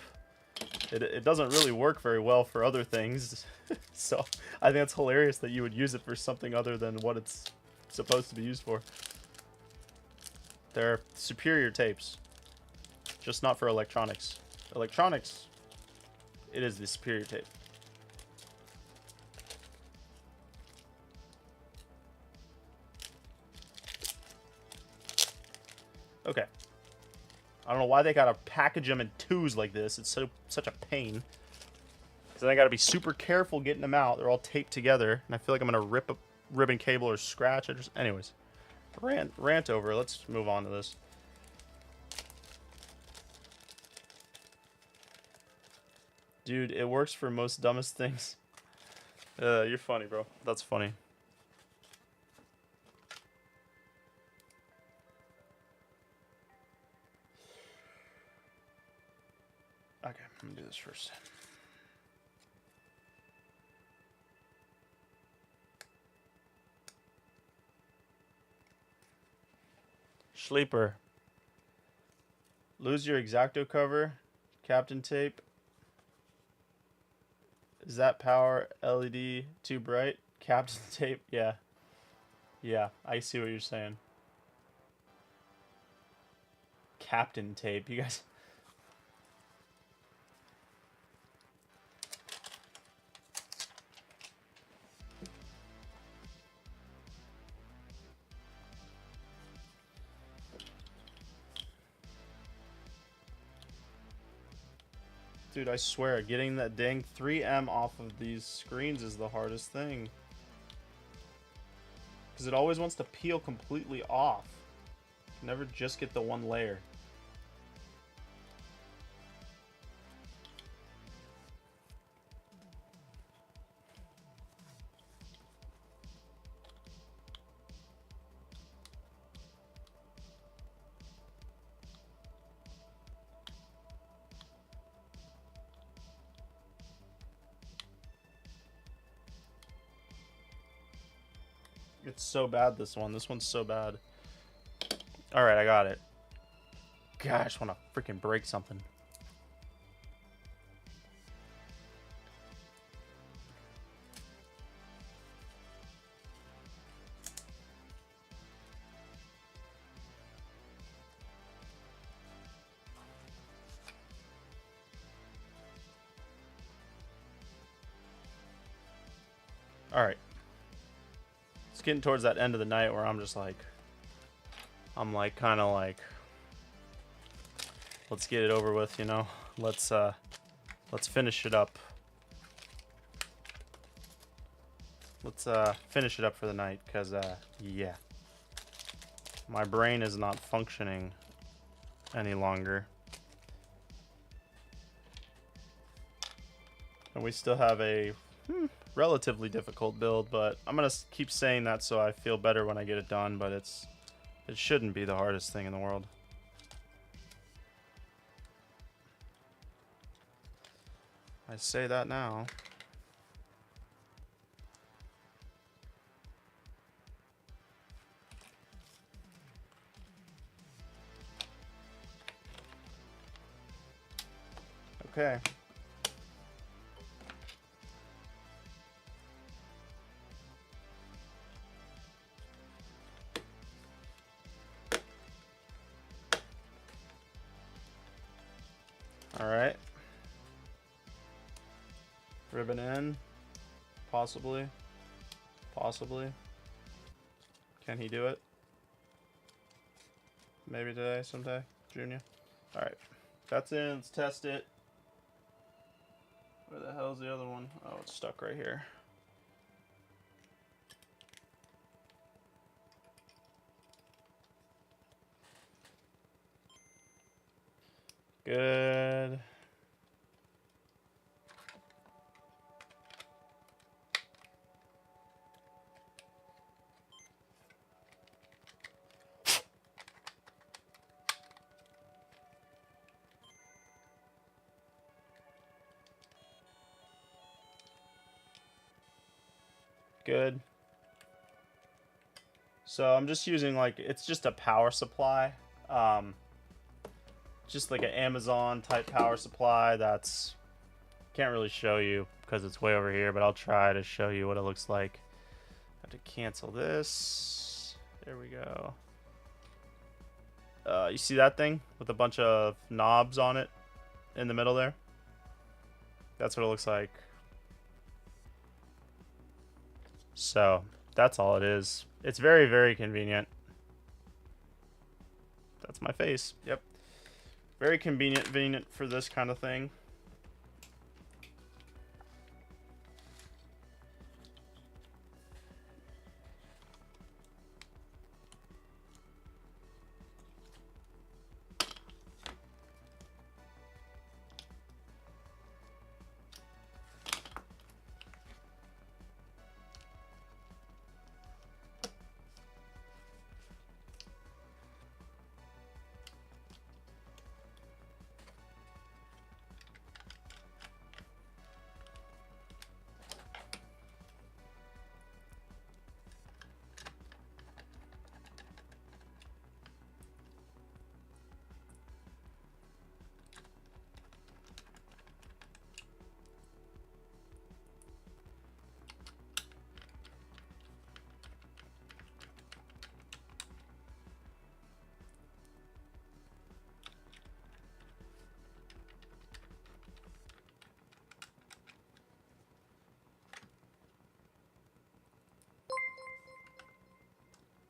It doesn't really work very well for other things. So I think it's hilarious that you would use it for something other than what it's supposed to be used for. They're superior tapes. Just not for electronics. Electronics, it is the superior tape. Okay. I don't know why they gotta package them in twos like this. It's such a pain. Because then I gotta be super careful getting them out. They're all taped together, and I feel like I'm gonna rip a ribbon cable or scratch it. Anyways, rant over. Let's move on to this. Dude, it works for most dumbest things. You're funny, bro. That's funny. Okay, let me do this first. Sleeper. Lose your X-Acto cover. Kapton tape. Is that power LED too bright? Kapton tape. Yeah. Yeah, I see what you're saying. Kapton tape. You guys... Dude, I swear, getting that dang 3M off of these screens is the hardest thing. Because it always wants to peel completely off. Never just get the one layer. It's so bad, this one. This one's so bad. Alright, I got it. God, I just want to freaking break something. Alright. It's getting towards that end of the night where I'm just like... I'm like, kind of like... Let's get it over with, you know? Let's finish it up. Let's finish it up for the night, because, yeah. My brain is not functioning any longer. And we still have a relatively difficult build, but I'm going to keep saying that so I feel better when I get it done, but it shouldn't be the hardest thing in the world. I say that now. Okay. All right. Ribbon in. Possibly. Possibly. Can he do it? Maybe today, someday, Junior. All right. That's in. Let's test it. Where the hell's the other one? Oh, it's stuck right here. Good. Good. So I'm just using, like, it's just a power supply. Just like an Amazon type power supply. That's, can't really show you because it's way over here, but I'll try to show you what it looks like. I have to cancel this. There we go. You see that thing with a bunch of knobs on it in the middle there? That's what it looks like. So that's all it is. It's very, very convenient. That's my face. Yep. Very convenient for this kind of thing.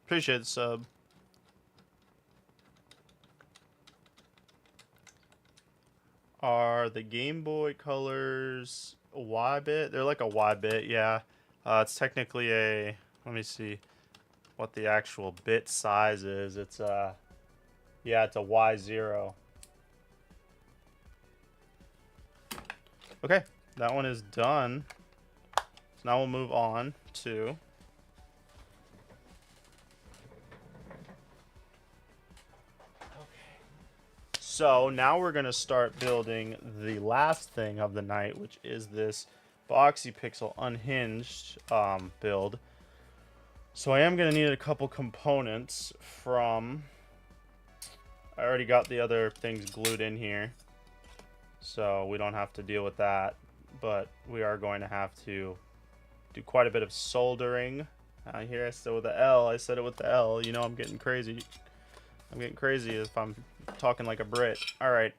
Appreciate the sub. Are the Game Boy colors a Y bit? They're like a Y bit, yeah. It's technically a, let me see what the actual bit size is. It's Yeah, it's a Y0. Okay, that one is done. So now we'll move on to... So now we're going to start building the last thing of the night, which is this Boxy Pixel unhinged build. So I am going to need a couple components from... I already got the other things glued in here, so we don't have to deal with that. But we are going to have to do quite a bit of soldering. Here I said with the L. I said it with the L. You know I'm getting crazy. I'm getting crazy if I'm talking like a Brit. Alright.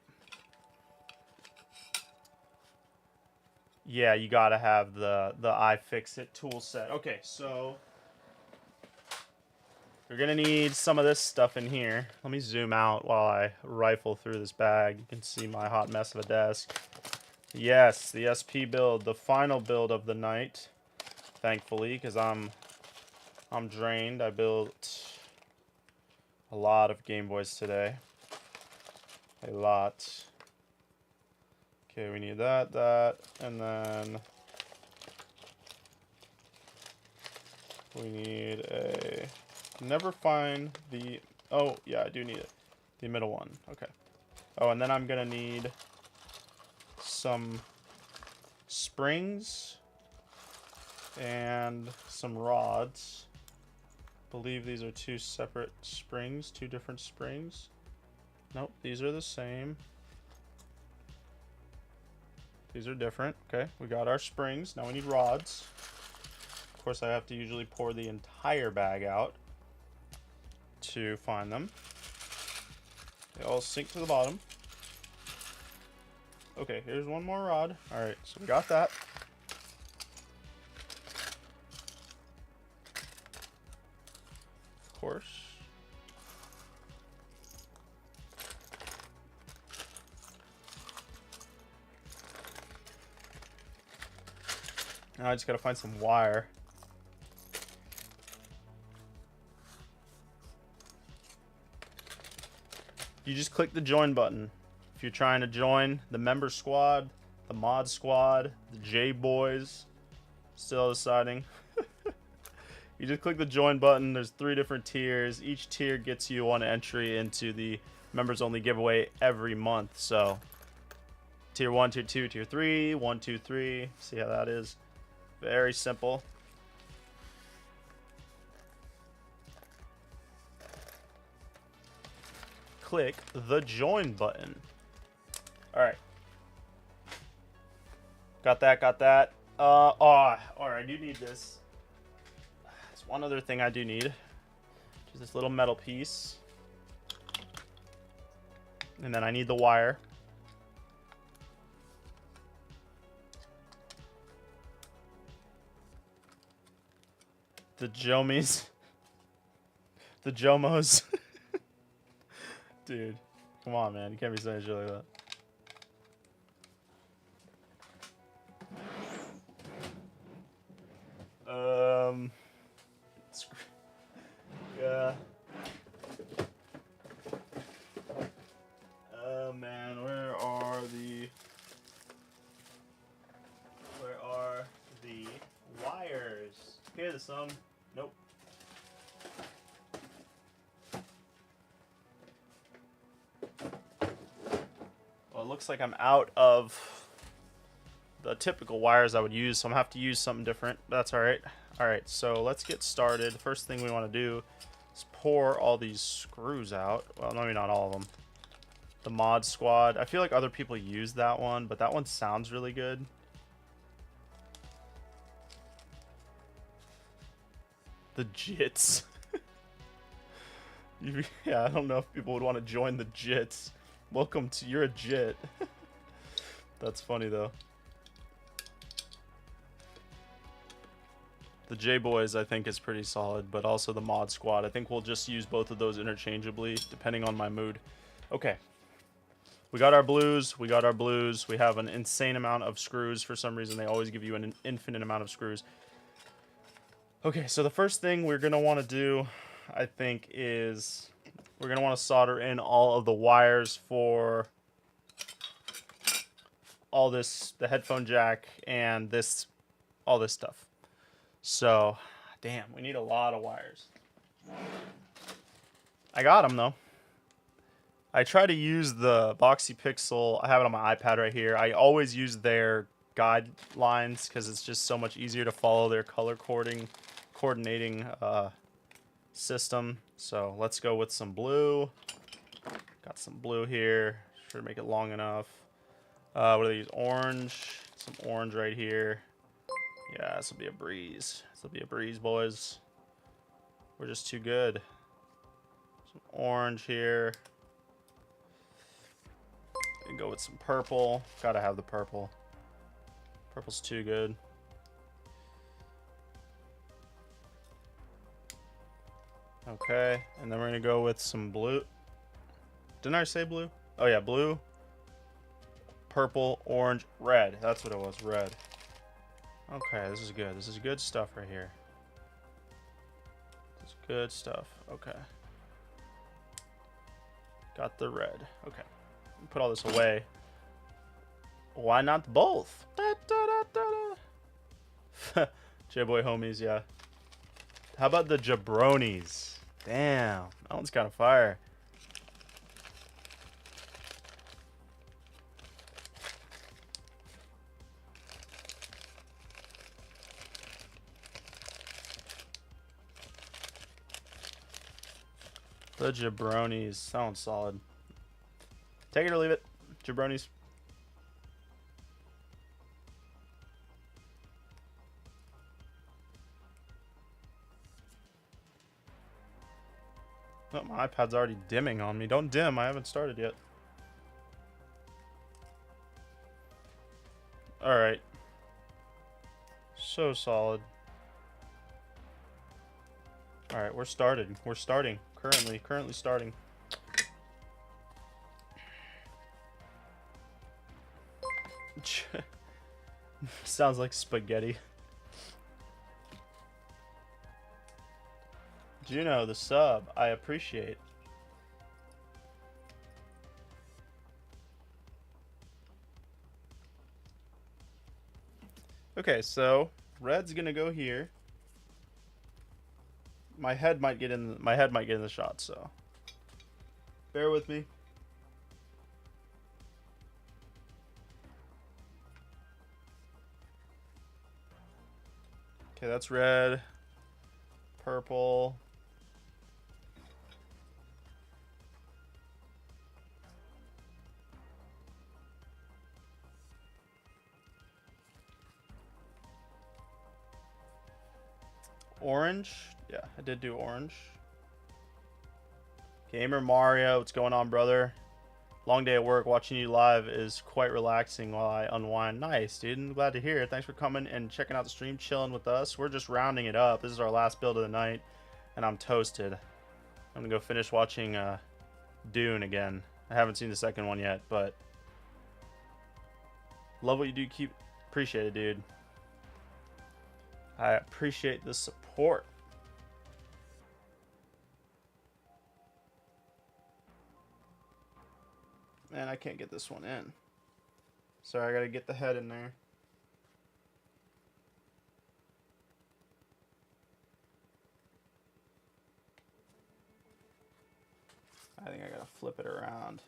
Yeah, you gotta have the iFixit tool set. Okay, so you're gonna need some of this stuff in here. Let me zoom out while I rifle through this bag. You can see my hot mess of a desk. Yes, the SP build, the final build of the night. Thankfully, because I'm drained. I built a lot of Game Boys today. A lot. Okay, we need that, and then we need a... Never find the... Oh, yeah, I do need it. The middle one. Okay. Oh, and then I'm gonna need some springs and some rods. I believe these are two separate springs, two different springs. Nope, these are the same. These are different. Okay, we got our springs. Now we need rods. Of course, I have to usually pour the entire bag out to find them. They all sink to the bottom. Okay, here's one more rod. Alright, so we got that. Of course. Now I just gotta find some wire. You just click the join button. If you're trying to join the member squad, the mod squad, the J-Boys, still deciding. You just click the join button. There's 3 different tiers. Each tier gets you one entry into the members only giveaway every month. So tier 1, tier 2, tier 3, 1, 2, 3. See how that is? Very simple. Click the join button. Alright. Got that, got that. Alright, I do need this. There's one other thing I do need. Which is this little metal piece. And then I need the wire. The Jomies. The Jomos. Dude, come on, man. You can't be saying shit like that. Yeah. Oh, man. Where are the wires? Okay, there's some. Nope. Well, it looks like I'm out of the typical wires I would use, so I'm gonna have to use something different. That's alright. Alright, so let's get started. The first thing we want to do is pour all these screws out. Well, maybe not all of them. The mod squad. I feel like other people use that one, but that one sounds really good. The Jits. Yeah, I don't know if people would want to join the Jits. Welcome to... You're a Jit. That's funny, though. The J-Boys, I think, is pretty solid, but also the mod squad. I think we'll just use both of those interchangeably, depending on my mood. Okay. We got our blues. We got our blues. We have an insane amount of screws. For some reason, they always give you an infinite amount of screws. Okay, so the first thing we're going to want to do, I think, is we're going to want to solder in all of the wires for all this, the headphone jack and this, all this stuff. So, damn, we need a lot of wires. I got them though. I try to use the Boxy Pixel. I have it on my iPad right here. I always use their guidelines because it's just so much easier to follow their color coordinating system. So let's go with some blue. Got some blue here. Sure to make it long enough. What do they use? Orange. Some orange right here. Yeah, this will be a breeze. This will be a breeze, boys. We're just too good. Some orange here. And go with some purple. Gotta have the purple. Purple's too good. Okay, and then we're gonna go with some blue. Didn't I say blue? Oh yeah, blue, purple, orange, red. That's what it was, red. Okay, this is good. This is good stuff right here. This is good stuff. Okay. Got the red. Okay. Put all this away. Why not both? J-boy homies, yeah. How about the jabronis? Damn, that one's kind of fire. The jabronis sound solid. Take it or leave it, jabronis. Oh, my iPad's already dimming on me. Don't dim, I haven't started yet. Alright. So solid. Alright, we're started. We're starting. Currently starting. Sounds like spaghetti. Juno, the sub, I appreciate. Okay, so red's gonna go here. My head might get in. My head might get in the shot, so bear with me. Okay, that's red, purple. Orange. Yeah, I did do orange. Gamer Mario, what's going on, brother? Long day at work. Watching you live is quite relaxing while I unwind. Nice, dude. I'm glad to hear it. Thanks for coming and checking out the stream, chilling with us. We're just rounding it up. This is our last build of the night, and I'm toasted. I'm gonna go finish watching Dune again. I haven't seen the second one yet, but love what you do. Keep appreciate it, dude. I appreciate the support. Man, I can't get this one in. Sorry, I gotta get the head in there. I think I gotta flip it around.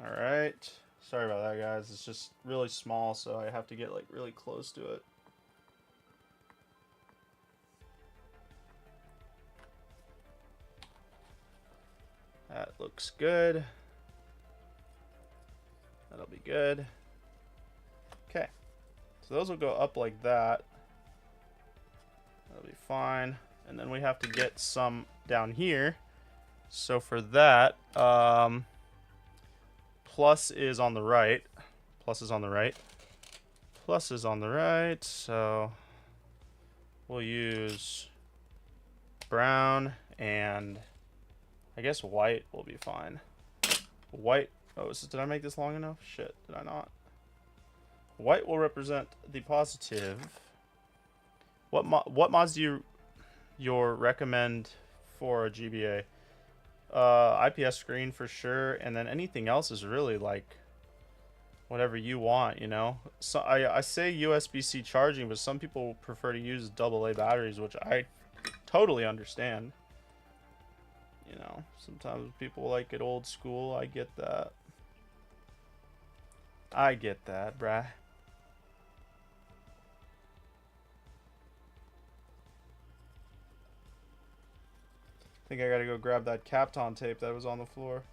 Alright. Sorry about that, guys. It's just really small, so I have to get like really close to it. That looks good. That'll be good. Okay. So those will go up like that. That'll be fine. And then we have to get some down here. So for that, plus is on the right. Plus is on the right. Plus is on the right. So we'll use brown and I guess white will be fine. White. Oh, did I make this long enough? Shit, did I not? White will represent the positive. What mods do you recommend for a GBA? IPS screen for sure, and then anything else is really like whatever you want, you know. So I say USB-C charging, but some people prefer to use AA batteries, which I totally understand. You know, sometimes people like it old school. I get that. I get that, bruh. I think I gotta go grab that Kapton tape that was on the floor.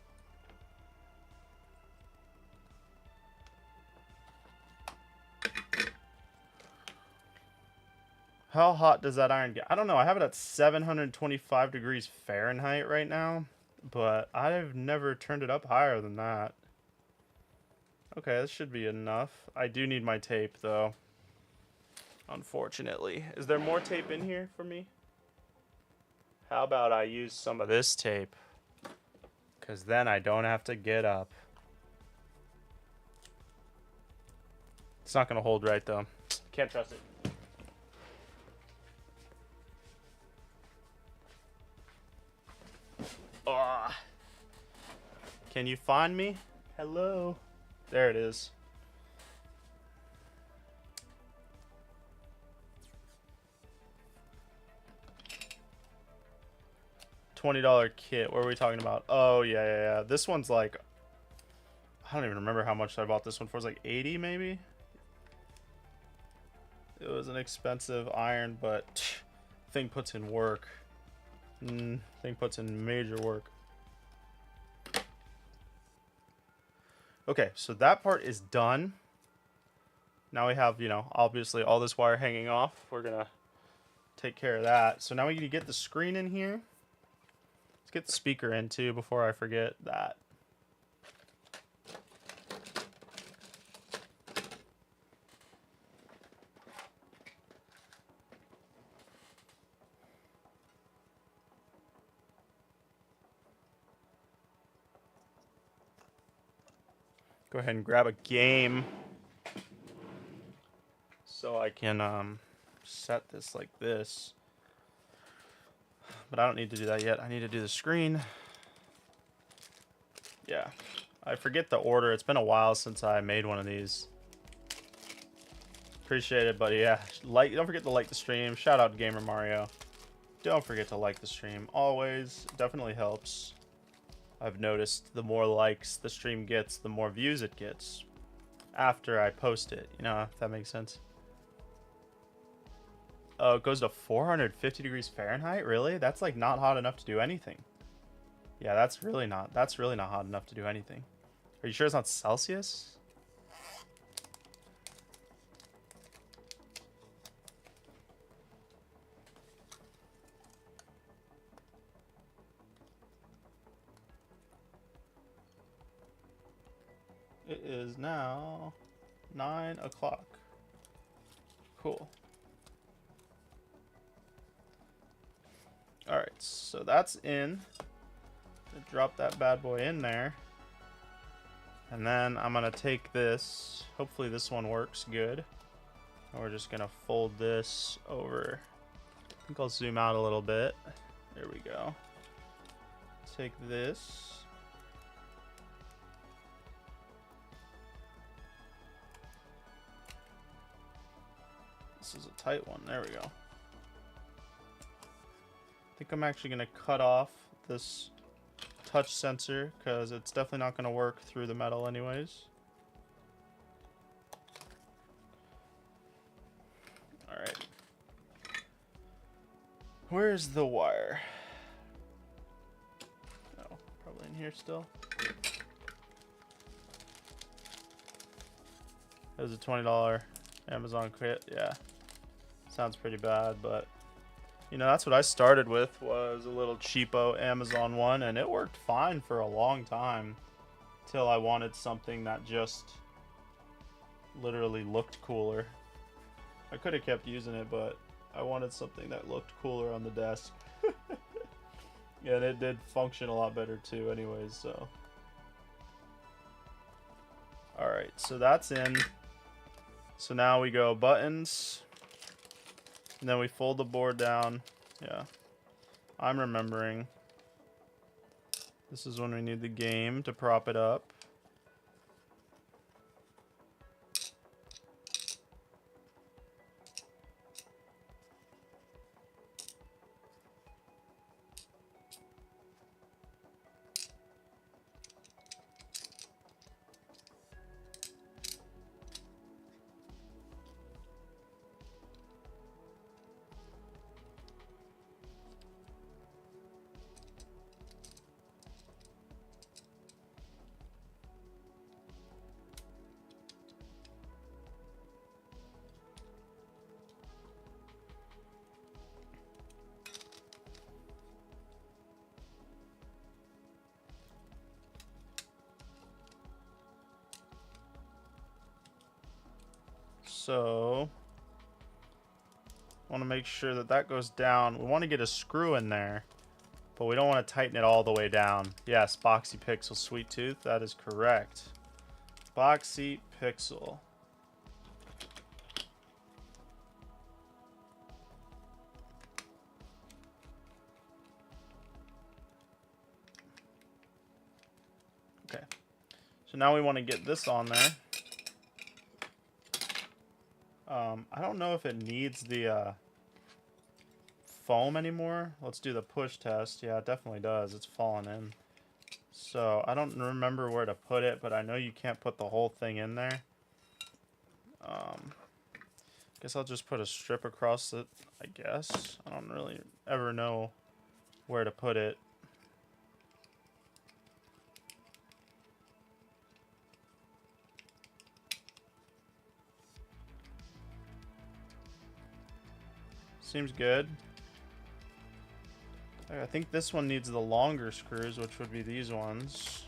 How hot does that iron get? I don't know. I have it at 725 degrees Fahrenheit right now, but I've never turned it up higher than that. Okay, this should be enough. I do need my tape, though. Unfortunately. Is there more tape in here for me? How about I use some of this tape? Because then I don't have to get up. It's not going to hold right, though. Can't trust it. Oh. Can you find me? Hello? There it is. $20 kit. What are we talking about? Oh, yeah. This one's like... I don't even remember how much I bought this one for. It was like 80 maybe? It was an expensive iron, but thing puts in work. Thing puts in major work. Okay, so that part is done. Now we have, you know, obviously all this wire hanging off. We're going to take care of that. So now we need to get the screen in here. Let's get the speaker in too before I forget that. Go ahead and grab a game so I can set this like this. But I don't need to do that yet. I need to do the screen. Yeah, I forget the order. It's been a while since I made one of these. Appreciate it, buddy. Yeah, don't forget to like the stream. Shout out to Gamer Mario. Don't forget to like the stream. Always, definitely helps. I've noticed the more likes the stream gets, the more views it gets after I post it. You know, if that makes sense. Oh, it goes to 450 degrees Fahrenheit? Really? That's like not hot enough to do anything. Yeah, that's really not hot enough to do anything. Are you sure it's not Celsius? It is now 9 o'clock. Cool. Alright, so that's in. Drop that bad boy in there. And then I'm going to take this. Hopefully this one works good. And we're just going to fold this over. I think I'll zoom out a little bit. There we go. Take this. This is a tight one. There we go. I think I'm actually going to cut off this touch sensor because it's definitely not going to work through the metal anyways. Alright. Where's the wire? Oh, probably in here still. That was a $20 Amazon kit. Yeah. Sounds pretty bad, but you know, that's what I started with, was a little cheapo Amazon one, and it worked fine for a long time till I wanted something that just literally looked cooler. I could have kept using it, but I wanted something that looked cooler on the desk. And it did function a lot better too anyways, so. Alright, so that's in. So now we go buttons, and then we fold the board down. Yeah, I'm remembering. This is when we need the game to prop it up. So, I want to make sure that that goes down. We want to get a screw in there, but we don't want to tighten it all the way down. Yes, Boxy Pixel Sweet Tooth, that is correct. Boxy Pixel. Okay, so now we want to get this on there. I don't know if it needs the foam anymore. Let's do the push test. Yeah, it definitely does. It's falling in. So I don't remember where to put it, but I know you can't put the whole thing in there. Guess I'll just put a strip across it, I guess. I don't really ever know where to put it. Seems good. I think this one needs the longer screws, which would be these ones.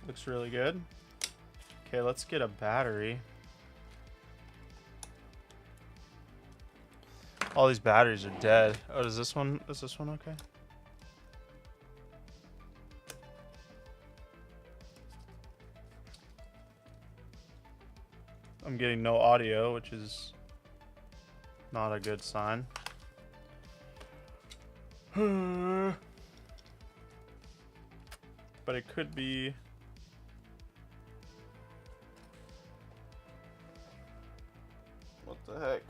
Looks really good. Okay, let's get a battery. All these batteries are dead. Oh, is this one okay? I'm getting no audio, which is not a good sign. But it could be. What the heck?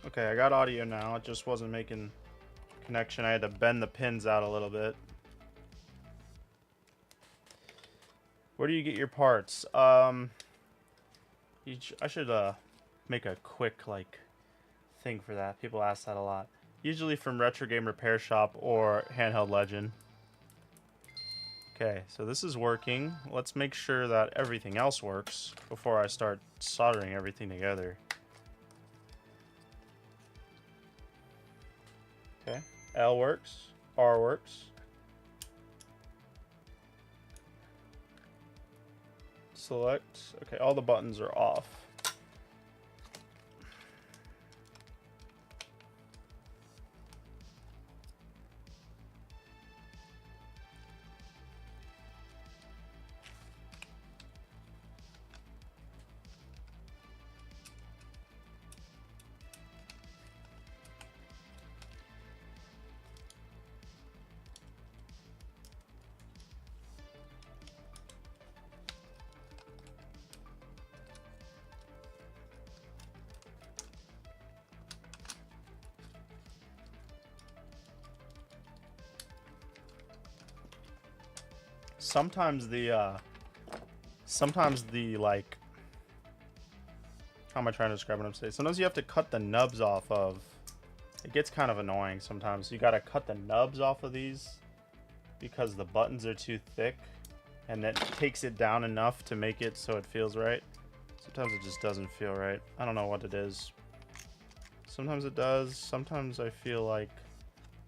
Okay, I got audio now. It just wasn't making connection. I had to bend the pins out a little bit. Where do you get your parts? I should make a quick thing for that. People ask that a lot. Usually from Retro Game Repair Shop or Handheld Legend. Okay, so this is working. Let's make sure that everything else works before I start soldering everything together. Okay, L works, R works. Select. Okay, all the buttons are off. Sometimes the sometimes the, like, how am I trying to describe what I'm saying? Sometimes you have to cut the nubs off of, it gets kind of annoying sometimes. You gotta cut the nubs off of these because the buttons are too thick, and that takes it down enough to make it so it feels right. Sometimes it just doesn't feel right. I don't know what it is. Sometimes it does. Sometimes I feel like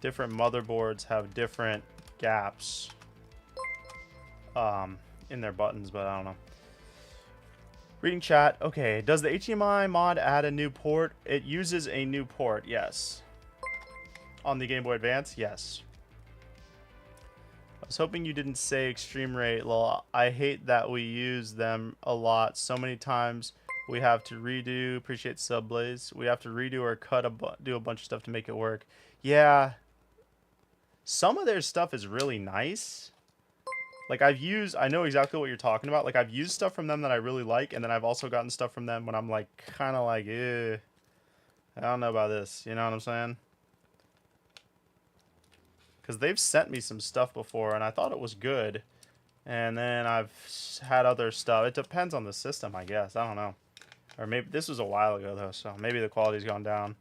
different motherboards have different gaps in their buttons, but I don't know. Reading chat. Okay, does the HDMI mod add a new port? It uses a new port, yes. On the Game Boy Advance, yes. I was hoping you didn't say extreme rate, lol. I hate that we use them a lot. So many times we have to redo. Appreciate Subblaze. We have to redo or cut do a bunch of stuff to make it work. Yeah. Some of their stuff is really nice. Like I know exactly what you're talking about. Like I've used stuff from them that I really like, and then I've also gotten stuff from them when I'm like kind of like, I don't know about this. You know what I'm saying? Because they've sent me some stuff before, and I thought it was good. And then I've had other stuff. It depends on the system, I guess. I don't know. Or maybe this was a while ago, though, so maybe the quality's gone down.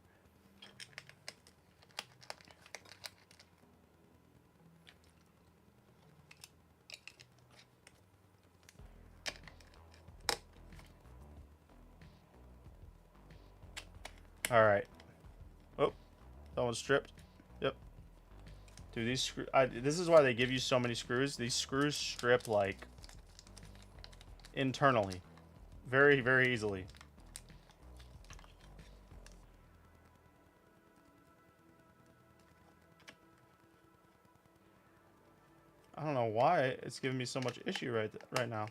All right. Oh, that one's stripped. Yep. Dude, these screws... this is why they give you so many screws. These screws strip, like, internally. Very, very easily. I don't know why it's giving me so much issue right now.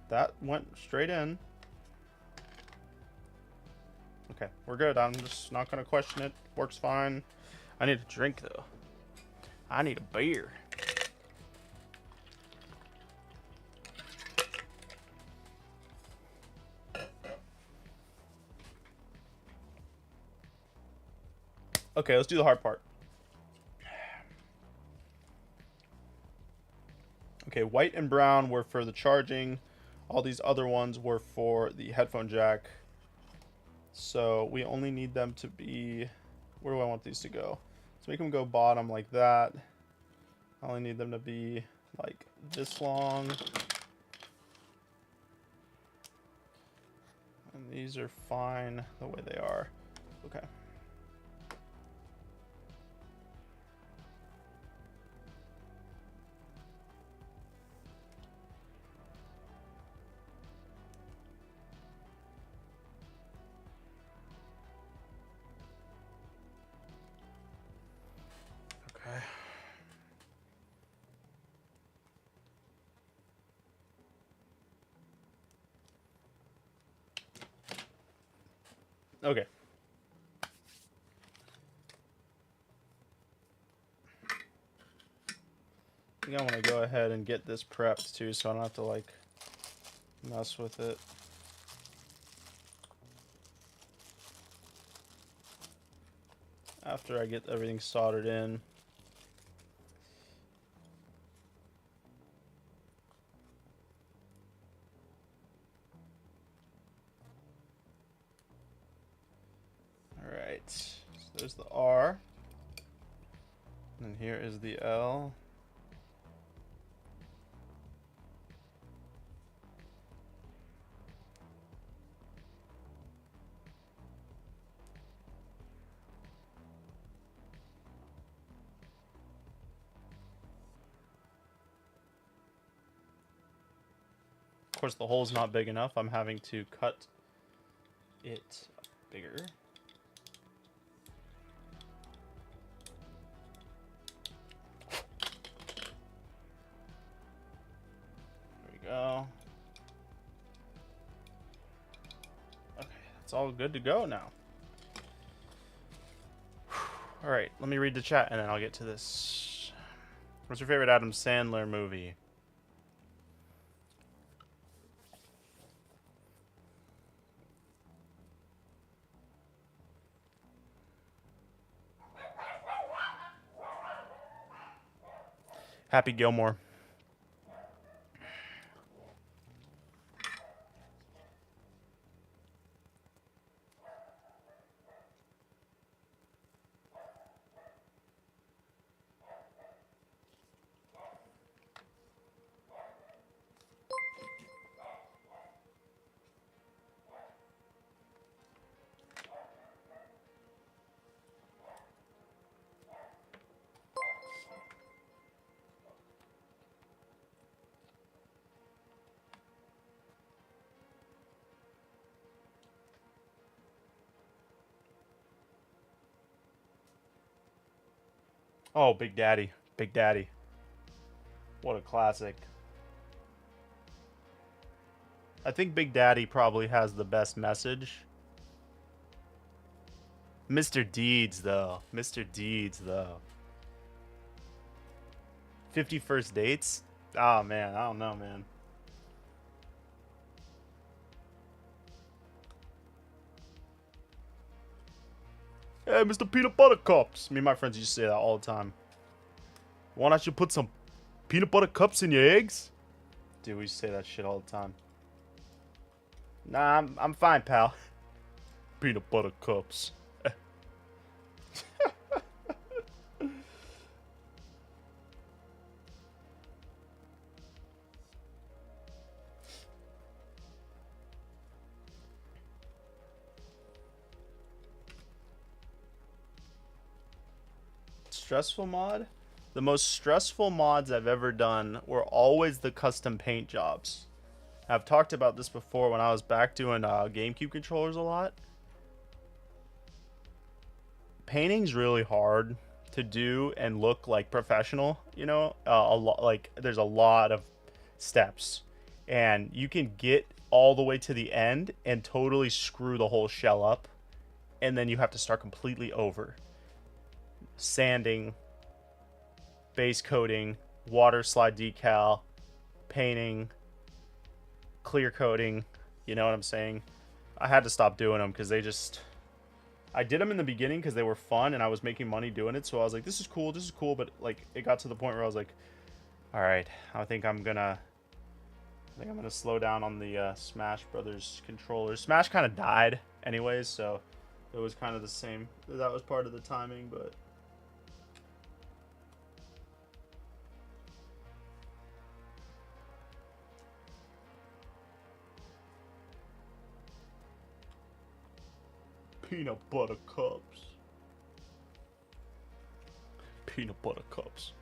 That went straight in. Okay, we're good. I'm just not going to question it. Works fine. I need a drink, though. I need a beer. Okay, let's do the hard part. Okay, white and brown were for the charging. All these other ones were for the headphone jack. So we only need them to be... Where do I want these to go? Let's make them go bottom like that. I only need them to be like this long. And these are fine the way they are. Okay. Okay. Okay. I think I want to go ahead and get this prepped too, so I don't have to like mess with it. After I get everything soldered in. Alright, so there's the R. And here is the L. Of course, the hole's not big enough. I'm having to cut it bigger. There we go. Okay, that's all good to go now. All right, let me read the chat and then I'll get to this. What's your favorite Adam Sandler movie? Happy Gilmore. Oh, Big Daddy. Big Daddy. What a classic. I think Big Daddy probably has the best message. Mr. Deeds, though. Mr. Deeds, though. 50 First Dates? Oh, man. I don't know, man. Hey, Mr. Peanut Butter Cups. Me and my friends used to say that all the time. Why don't you put some peanut butter cups in your eggs? Dude, we used to say that shit all the time. Nah, I'm fine, pal. Peanut butter cups. Stressful mod? The most stressful mods I've ever done were always the custom paint jobs. I've talked about this before when I was back doing GameCube controllers a lot. Painting's really hard to do and look like professional, you know? There's a lot of steps. And you can get all the way to the end and totally screw the whole shell up. And then you have to start completely over. Sanding, base coating, water slide decal, painting, clear coating, you know what I'm saying? I had to stop doing them because I did them in the beginning because they were fun and I was making money doing it, so I was like, this is cool, but like it got to the point where I was like, all right, I think I'm gonna slow down on the Smash Brothers controllers. Smash kind of died anyways, so it was kind of the same. That was part of the timing, but peanut butter cups. Peanut butter cups.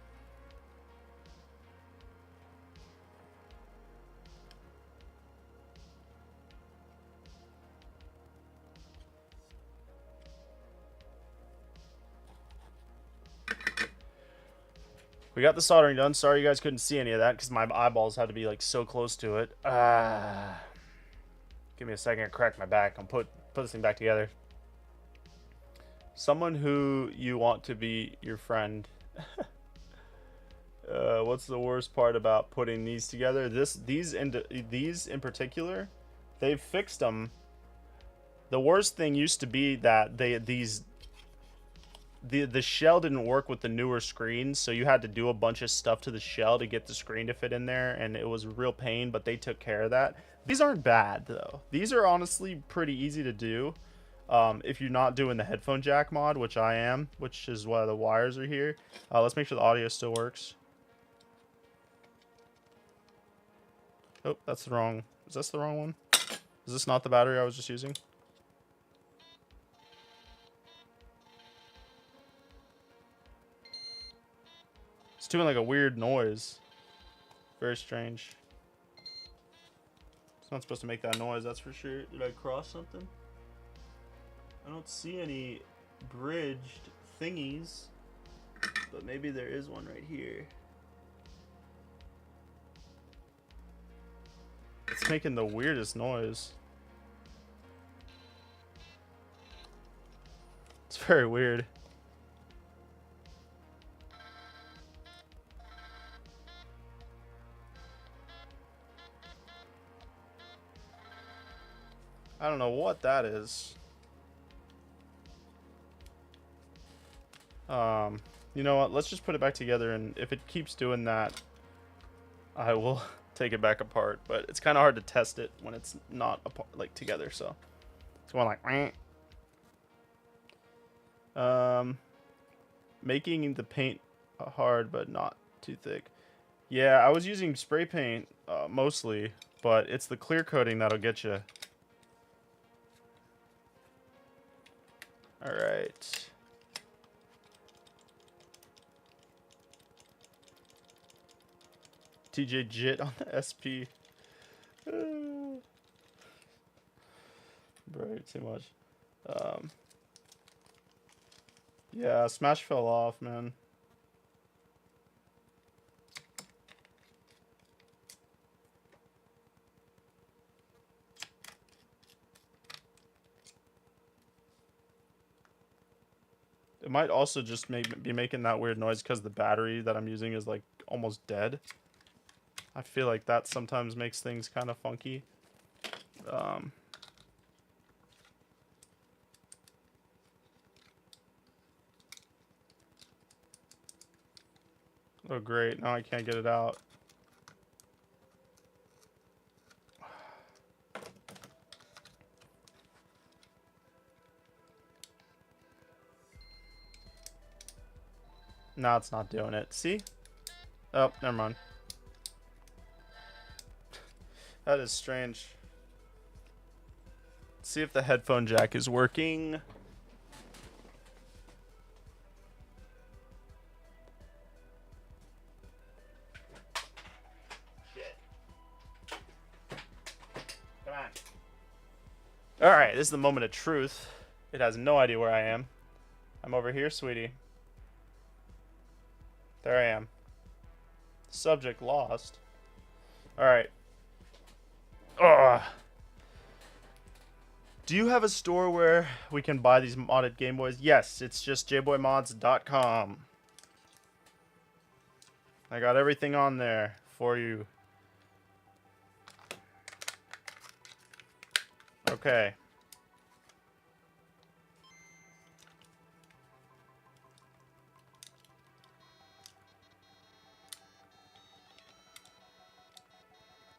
We got the soldering done. Sorry you guys couldn't see any of that because my eyeballs had to be like so close to it. Give me a second to crack my back. I'll put this thing back together. Someone who you want to be your friend. What's the worst part about putting these together? These in particular, they've fixed them. The worst thing used to be that the shell didn't work with the newer screens, so you had to do a bunch of stuff to the shell to get the screen to fit in there, and it was a real pain, but they took care of that. These aren't bad, though. These are honestly pretty easy to do. If you're not doing the headphone jack mod, which I am, which is why the wires are here. Let's make sure the audio still works. Oh, that's the wrong... Is this the wrong one? Is this not the battery I was just using? It's doing like a weird noise. Very strange. It's not supposed to make that noise, that's for sure. Did I cross something? I don't see any bridged thingies, but maybe there is one right here. It's making the weirdest noise. It's very weird. I don't know what that is. You know what? Let's just put it back together, and if it keeps doing that, I will take it back apart. But it's kind of hard to test it when it's not apart, like together. So it's going like. Making the paint hard but not too thick. Yeah, I was using spray paint mostly, but it's the clear coating that'll get you. All right. TJ Jit on the SP. Bro, too much. Yeah, Smash fell off, man. It might also just be making that weird noise because the battery that I'm using is like almost dead. I feel like that sometimes makes things kind of funky. Oh great, now I can't get it out. No, it's not doing it. See? Oh, never mind. That is strange. Let's see if the headphone jack is working. Shit. Come on. Alright, this is the moment of truth. It has no idea where I am. I'm over here, sweetie. There I am. Subject lost. Alright. Ugh. Do you have a store where we can buy these modded Game Boys? Yes, it's just jboymods.com. I got everything on there for you. Okay.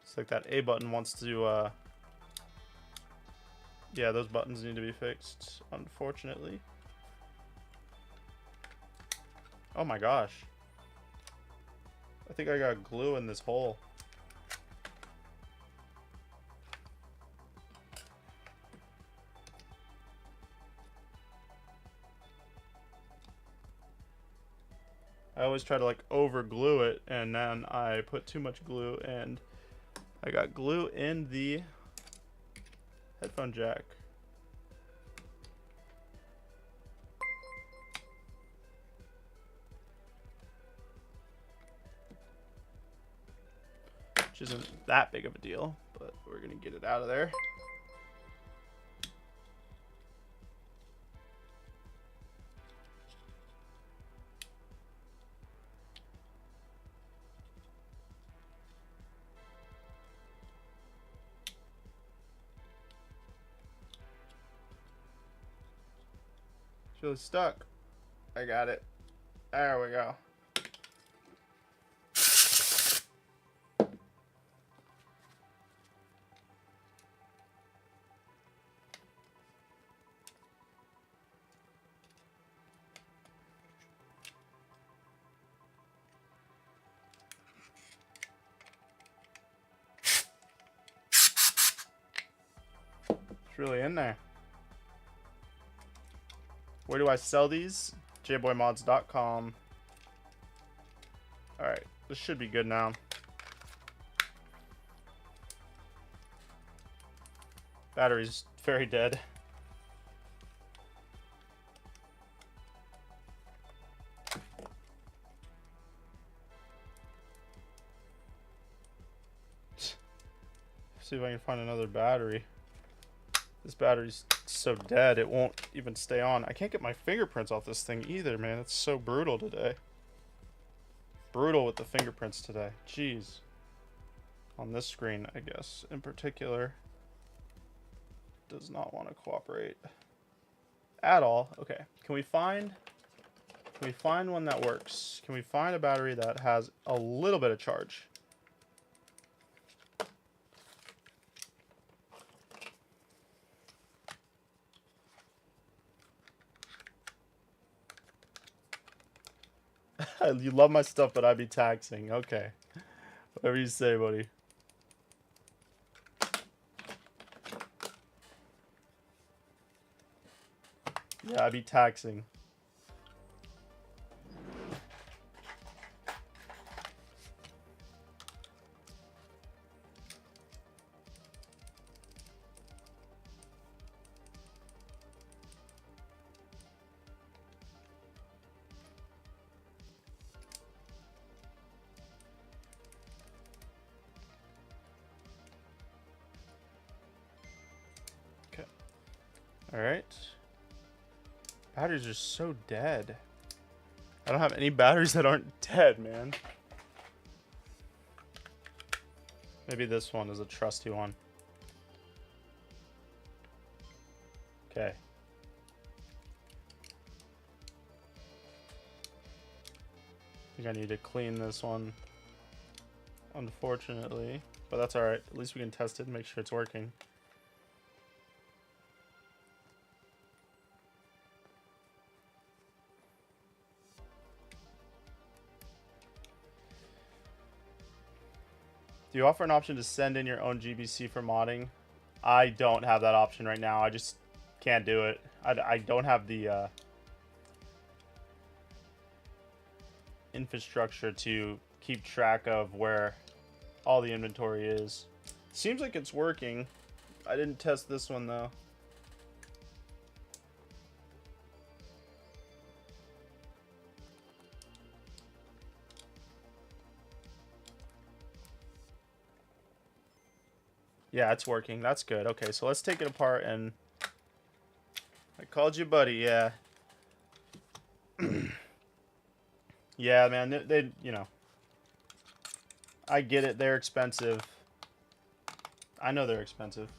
It's like that A button wants to, yeah, those buttons need to be fixed, unfortunately. Oh my gosh. I think I got glue in this hole. I always try to like over glue it, and then I put too much glue, and I got glue in the headphone jack. Which isn't that big of a deal, but we're gonna get it out of there. It's really stuck. I got it. There we go. It's really in there. Where do I sell these? jboymods.com. Alright, this should be good now. Battery's very dead. See if I can find another battery. This battery's so dead, it won't even stay on. I can't get my fingerprints off this thing either, man. It's so brutal today. Brutal with the fingerprints today. Jeez. On this screen, I guess, in particular. Does not want to cooperate. At all. Okay. Can we find Can we find one that works? Can we find a battery that has a little bit of charge? You love my stuff, but I'd be taxing. Okay. Whatever you say, buddy. Yeah, I'd be taxing. Okay. Alright. Batteries are so dead. I don't have any batteries that aren't dead, man. Maybe this one is a trusty one. Okay. I think I need to clean this one, unfortunately. But that's alright. At least we can test it and make sure it's working. Do you offer an option to send in your own GBC for modding? I don't have that option right now. I just can't do it. I don't have the infrastructure to keep track of where all the inventory is. Seems like it's working. I didn't test this one though. Yeah, it's working. That's good. Okay, so let's take it apart and... I called you buddy, yeah. Yeah, man, they, you know. I get it, they're expensive. I know they're expensive.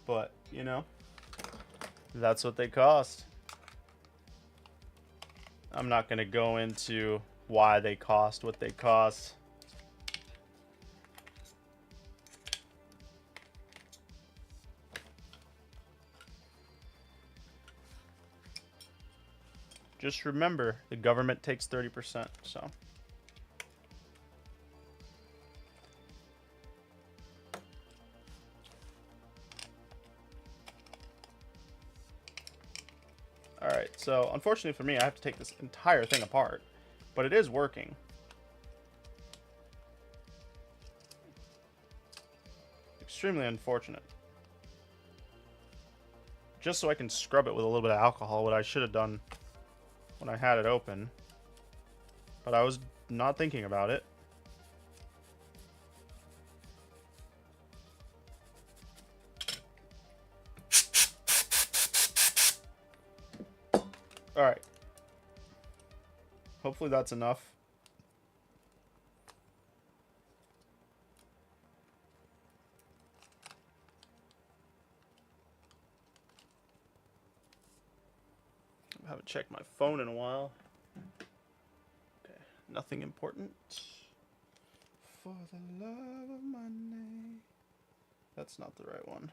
But, you know, that's what they cost. I'm not going to go into why they cost what they cost. Just remember, the government takes 30%, so. Alright, so unfortunately for me, I have to take this entire thing apart, but it is working. Extremely unfortunate. Just so I can scrub it with a little bit of alcohol, what I should have done when I had it open, but I was not thinking about it. Alright. Hopefully that's enough. I haven't checked my phone in a while. Okay, nothing important. For the love of money. That's not the right one.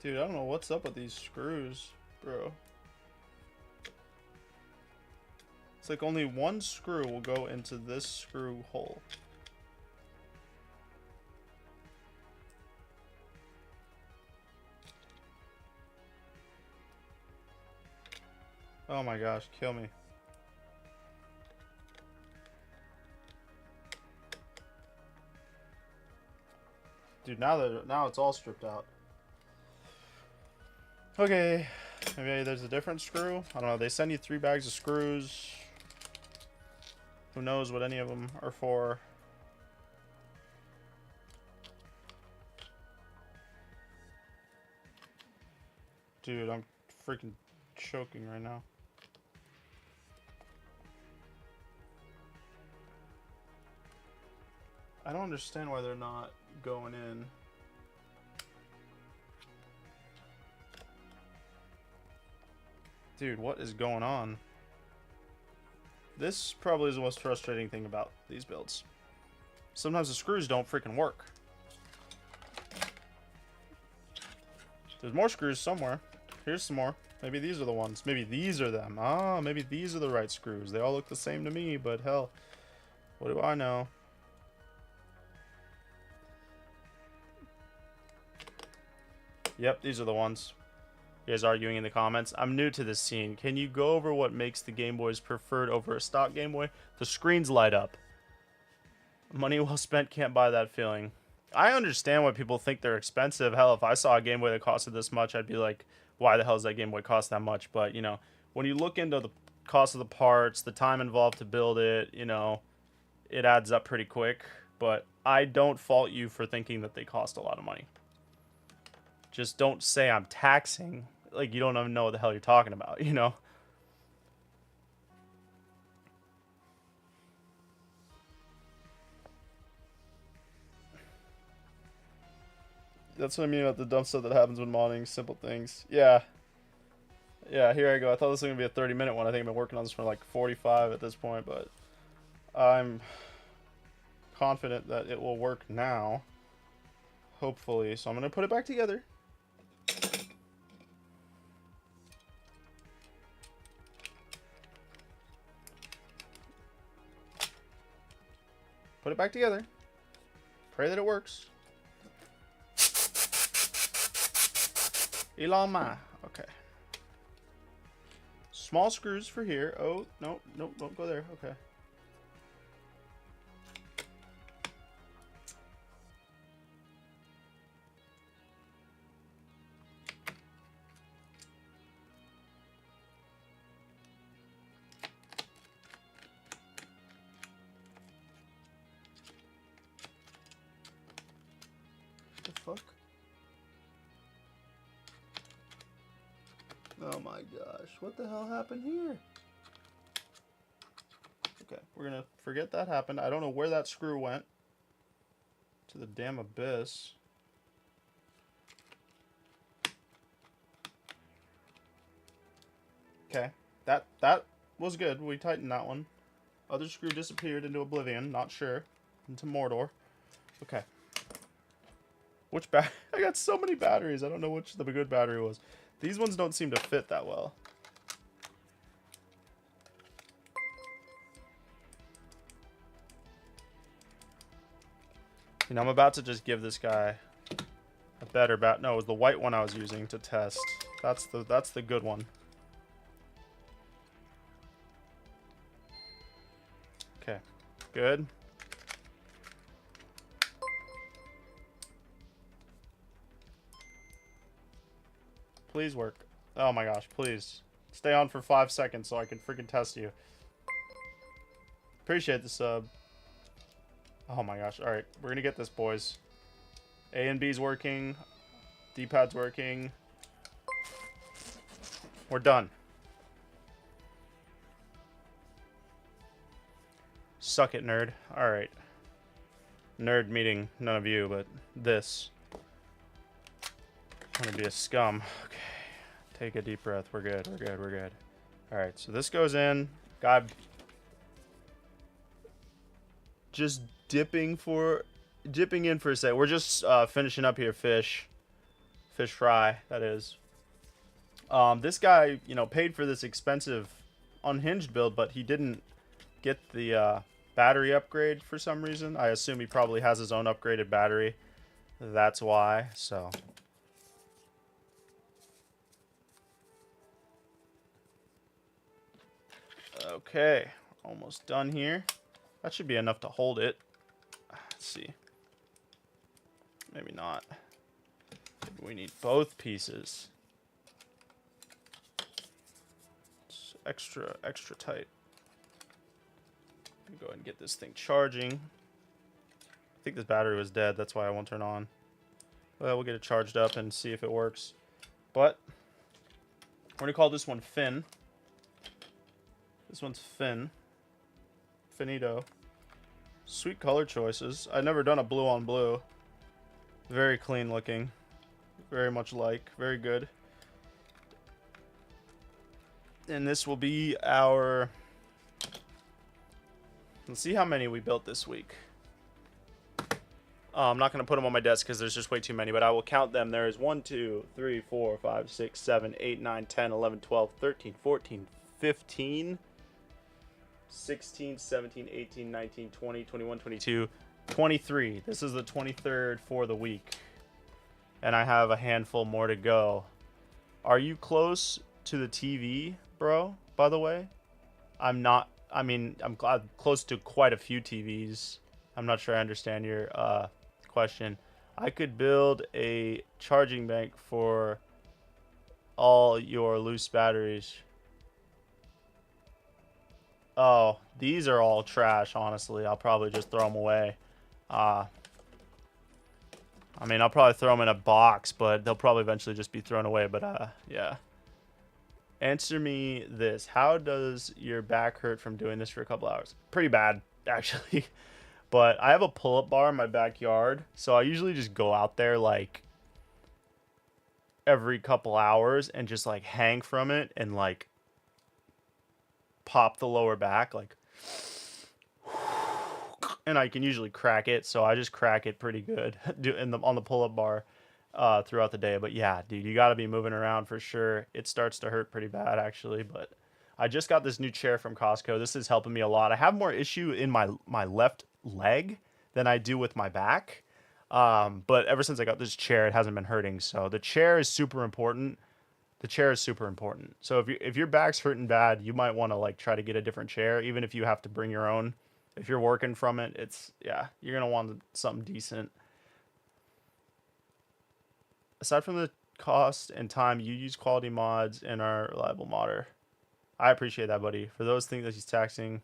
Dude, I don't know what's up with these screws, bro. It's like only one screw will go into this screw hole. Oh my gosh, kill me. Dude, now it's all stripped out. Okay, Maybe there's a different screw. I don't know. They send you 3 bags of screws. Who knows what any of them are for. Dude, I'm freaking choking right now. I don't understand why they're not going in. Dude, what is going on? This probably is the most frustrating thing about these builds. Sometimes the screws don't freaking work. There's more screws somewhere. Here's some more. Maybe these are the ones. Maybe these are them. Ah, maybe these are the right screws. They all look the same to me, but hell, what do I know? Yep, these are the ones. You guys arguing in the comments. I'm new to this scene. Can you go over what makes the Game Boys preferred over a stock Game Boy? The screens light up. Money well spent can't buy that feeling. I understand why people think they're expensive. Hell, if I saw a Game Boy that costed this much, I'd be like, why the hell does that Game Boy cost that much? But, you know, when you look into the cost of the parts, the time involved to build it, you know, it adds up pretty quick. But I don't fault you for thinking that they cost a lot of money. Just don't say I'm taxing. Like, you don't even know what the hell you're talking about, you know? That's what I mean about the dumb stuff that happens when modding simple things. Yeah. Yeah, here I go. I thought this was going to be a 30-minute one. I think I've been working on this for like 45 at this point, but I'm confident that it will work now. Hopefully. So I'm going to put it back together. Put it back together. Pray that it works. Elon Ma. Okay. Small screws for here. Oh, no, no, don't go there. Okay. What the fuck? Oh my gosh, what the hell happened here? Okay, we're gonna forget that happened. I don't know where that screw went. To the damn abyss. Okay, that was good. We tightened that one. Other screw disappeared into oblivion, not sure. Into Mordor. Okay. Which I got so many batteries, I don't know which the good battery was. These ones don't seem to fit that well. You know, I'm about to just give this guy a better bat. No, it was the white one I was using to test. That's the good one. Okay, good. Please work. Oh my gosh, please. Stay on for 5 seconds so I can freaking test you. Appreciate the sub. Oh my gosh. Alright, we're gonna get this, boys. A and B's working. D-pad's working. We're done. Suck it, nerd. Alright. Nerd meaning none of you, but this. I'm gonna be a scum. Okay. Take a deep breath. We're good. We're good. We're good. Alright, so this goes in. God. Just dipping in for a sec. We're just finishing up here, fish fry, that is. This guy, you know, paid for this expensive unhinged build, but he didn't get the battery upgrade for some reason. I assume he probably has his own upgraded battery. That's why. So okay, almost done here. That should be enough to hold it. Let's see. Maybe not. Maybe we need both pieces. extra tight. Go ahead and get this thing charging. I think this battery was dead. That's why I won't turn on. Well, we'll get it charged up and see if it works. But we're going to call this one Finn. This one's Finn. Finito. Sweet color choices. I've never done a blue on blue. Very clean looking. Very much like. Very good. And this will be our... Let's see how many we built this week. I'm not going to put them on my desk because there's just way too many, but I will count them. There is 1, 2, 3, 4, 5, 6, 7, 8, 9, 10, 11, 12, 13, 14, 15, 16, 17, 18, 19, 20, 21, 22, 23. This is the 23rd for the week. And I have a handful more to go. Are you close to the TV, bro, by the way? I'm not. I mean, I'm close to quite a few TVs. I'm not sure I understand your question. I could build a charging bank for all your loose batteries. Oh, these are all trash, honestly. I'll probably just throw them away. I mean, I'll probably throw them in a box, but they'll probably eventually just be thrown away. But, yeah. Answer me this. How does your back hurt from doing this for a couple hours? Pretty bad, actually. But I have a pull-up bar in my backyard, so I usually just go out there, like, every couple hours and just, like, hang from it and, like, pop the lower back, like, and I can usually crack it, so I just crack it pretty good on the pull-up bar throughout the day. But yeah, dude, you got to be moving around for sure. It starts to hurt pretty bad, actually, but I just got this new chair from Costco. This is helping me a lot. I have more issue in my left leg than I do with my back, but ever since I got this chair, it hasn't been hurting. So the chair is super important. The chair is super important. So if your back's hurting bad, you might want to like try to get a different chair, even if you have to bring your own. If you're working from it, you're gonna want something decent. Aside from the cost and time, you use quality mods and are a reliable modder. I appreciate that, buddy. For those things that he's taxing.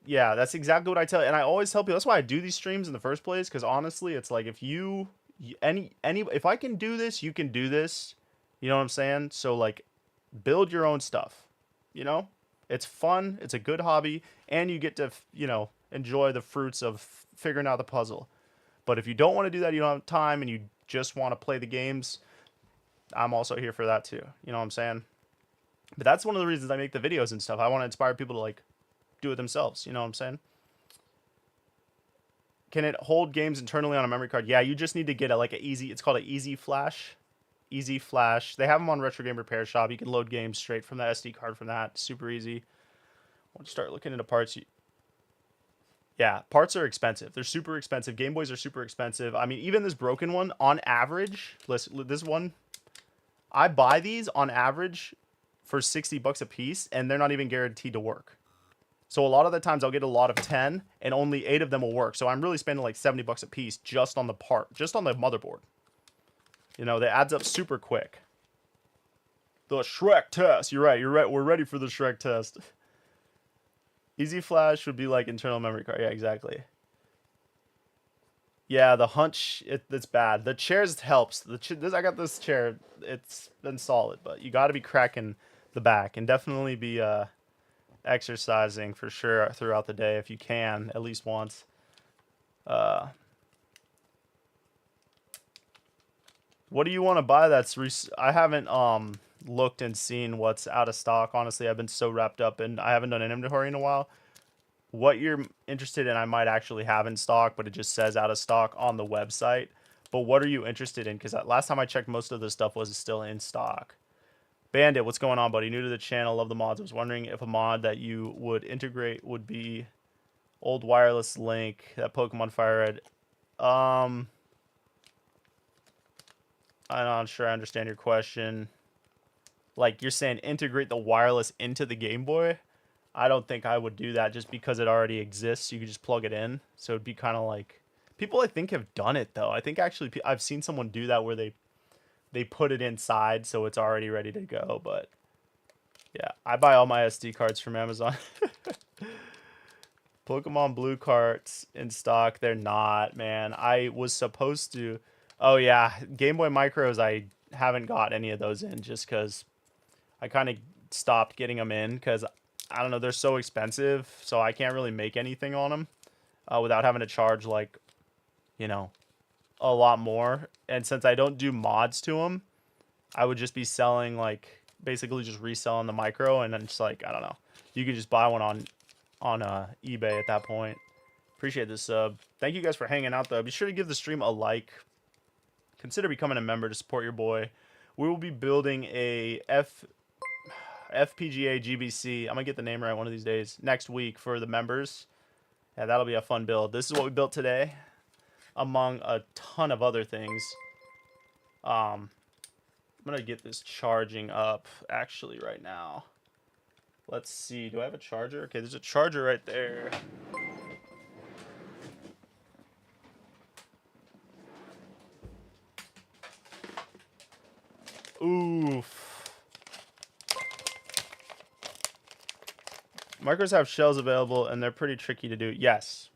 Yeah, that's exactly what I tell you. And I always tell people, that's why I do these streams in the first place. Because honestly, it's like if if I can do this, you can do this. You know what I'm saying? So like, build your own stuff. You know, it's fun. It's a good hobby, and you get to enjoy the fruits of figuring out the puzzle. But if you don't want to do that, you don't have time, and you just want to play the games, I'm also here for that too. You know what I'm saying? But that's one of the reasons I make the videos and stuff. I want to inspire people to like do it themselves. You know what I'm saying? Can it hold games internally on a memory card? Yeah, you just need to get it's called an Easy Flash. Easy Flash. They have them on Retro Game Repair Shop. You can load games straight from the SD card from that. Super easy. I'll start looking into parts. Yeah, parts are expensive. They're super expensive. Game Boys are super expensive. I mean, even this broken one, on average, this one, I buy these on average for $60 a piece, and they're not even guaranteed to work. So a lot of the times I'll get a lot of 10, and only 8 of them will work. So I'm really spending like $70 a piece just on the just on the motherboard. You know, that adds up super quick. The Shrek test. You're right. We're ready for the Shrek test. Easy Flash would be like internal memory card. Yeah, exactly. Yeah, the hunch, it's bad. The chairs helps. I got this chair. It's been solid, but you got to be cracking the back and definitely be exercising for sure throughout the day if you can, at least once. What do you want to buy I haven't looked and seen what's out of stock. Honestly, I've been so wrapped up and I haven't done an inventory in a while. What you're interested in, I might actually have in stock, but it just says out of stock on the website. But what are you interested in? Because last time I checked, most of the stuff was still in stock. Bandit, what's going on, buddy? New to the channel, love the mods. I was wondering if a mod that you would integrate would be old wireless link that Pokemon Fire Red. I'm not sure I understand your question. Like, you're saying integrate the wireless into the Game Boy? I don't think I would do that just because it already exists. You could just plug it in. So it'd be kind of like... People, I think, have done it, though. I think, actually, I've seen someone do that where they put it inside so it's already ready to go. But Yeah, I buy all my SD cards from Amazon. Pokemon Blue carts in stock. They're not, man. I was supposed to. Oh, yeah. Game Boy Micros, I haven't got any of those in just because I kind of stopped getting them in because, I don't know, they're so expensive. So I can't really make anything on them without having to charge, like, you know, a lot more. And since I don't do mods to them, I would just be selling, like, basically just reselling the micro. And then just, like, I don't know. You could just buy one on eBay at that point. Appreciate this sub. Thank you guys for hanging out, though. Be sure to give the stream a like. Consider becoming a member to support your boy. We will be building a FPGA GBC. I'm going to get the name right one of these days. Next week for the members. Yeah, that'll be a fun build. This is what we built today, among a ton of other things. I'm going to get this charging up, actually, right now. Let's see. Do I have a charger? Okay, there's a charger right there. Oof. Micros have shells available, and they're pretty tricky to do. Yes.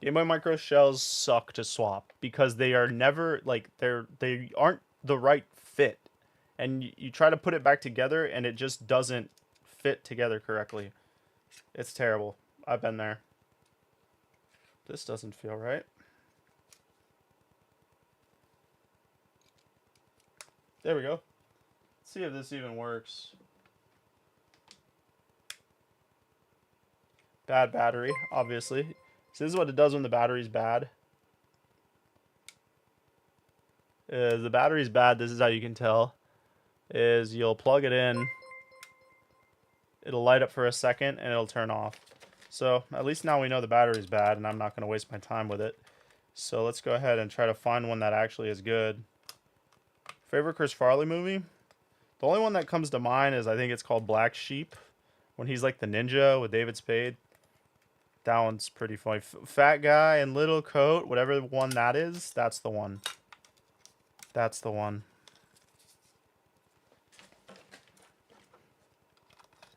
Game Boy Micro shells suck to swap because they are never, like, they aren't the right fit. And you try to put it back together, and it just doesn't fit together correctly. It's terrible. I've been there. This doesn't feel right. There we go. Let's see if this even works. Bad battery, obviously. So this is what it does when the battery's bad. The battery's bad, this is how you can tell. Is you'll plug it in. It'll light up for a second, and it'll turn off. So at least now we know the battery's bad, and I'm not going to waste my time with it. So let's go ahead and try to find one that actually is good. Favorite Chris Farley movie? The only one that comes to mind is, I think it's called Black Sheep, when he's like the ninja with David Spade. That one's pretty funny. Fat guy in little coat, whatever one that is, that's the one. That's the one.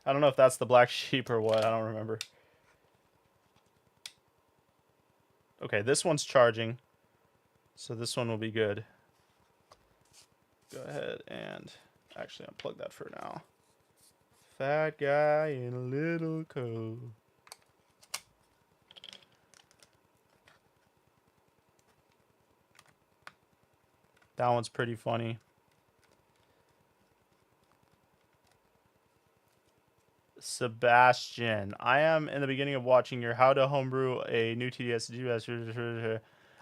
I don't know if that's the Black Sheep or what. I don't remember. Okay, this one's charging. So this one will be good. Go ahead and actually unplug that for now. Fat guy in a little coat. That one's pretty funny. Sebastian, I am in the beginning of watching your how to homebrew a new TDS.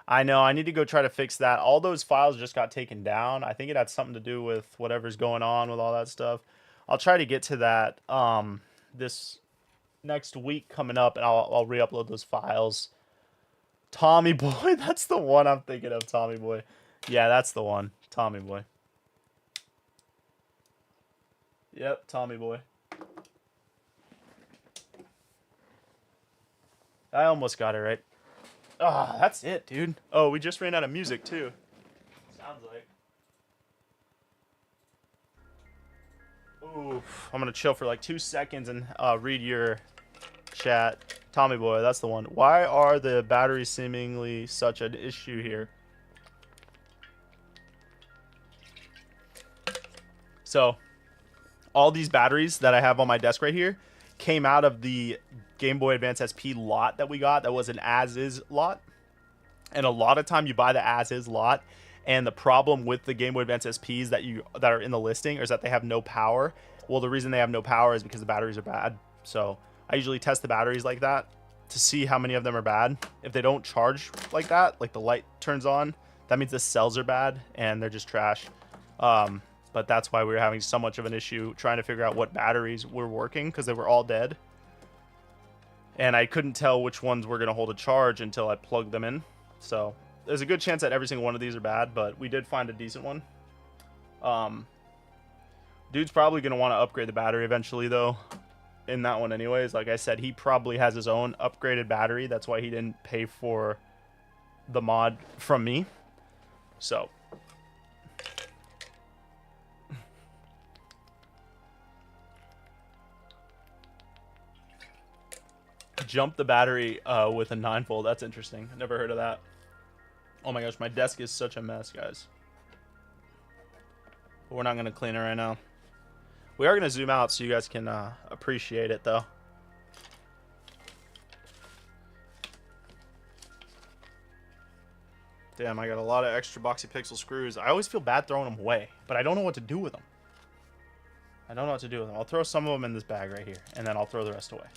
I know, I need to go try to fix that. All those files just got taken down. I think it had something to do with whatever's going on with all that stuff. I'll try to get to that this next week coming up, and I'll re-upload those files. Tommy Boy, that's the one I'm thinking of, Tommy Boy. Yeah, that's the one, Tommy Boy. Yep, Tommy Boy. I almost got it right. Ah, oh, that's it, dude. Oh, we just ran out of music, too. Sounds like. Oof. I'm going to chill for like 2 seconds and read your chat. Tommy Boy, that's the one. Why are the batteries seemingly such an issue here? So, all these batteries that I have on my desk right here came out of the Game Boy Advance SP lot that we got. That was an as-is lot. And a lot of time you buy the as-is lot, and the problem with the Game Boy Advance SPs that are in the listing is that they have no power. Well, the reason they have no power is because the batteries are bad. So I usually test the batteries like that to see how many of them are bad. If they don't charge like that, like the light turns on, that means the cells are bad and they're just trash. But that's why we were having so much of an issue trying to figure out what batteries were working, because they were all dead. And I couldn't tell which ones were going to hold a charge until I plugged them in. So there's a good chance that every single one of these are bad, but we did find a decent one. Dude's probably going to want to upgrade the battery eventually, though, in that one anyways. Like I said, he probably has his own upgraded battery. That's why he didn't pay for the mod from me. So jump the battery with a 9-volt. That's interesting. I never heard of that. Oh my gosh, my desk is such a mess, guys. But we're not going to clean it right now. We are going to zoom out so you guys can appreciate it, though. Damn, I got a lot of extra boxy pixel screws. I always feel bad throwing them away, but I don't know what to do with them. I don't know what to do with them. I'll throw some of them in this bag right here, and then I'll throw the rest away.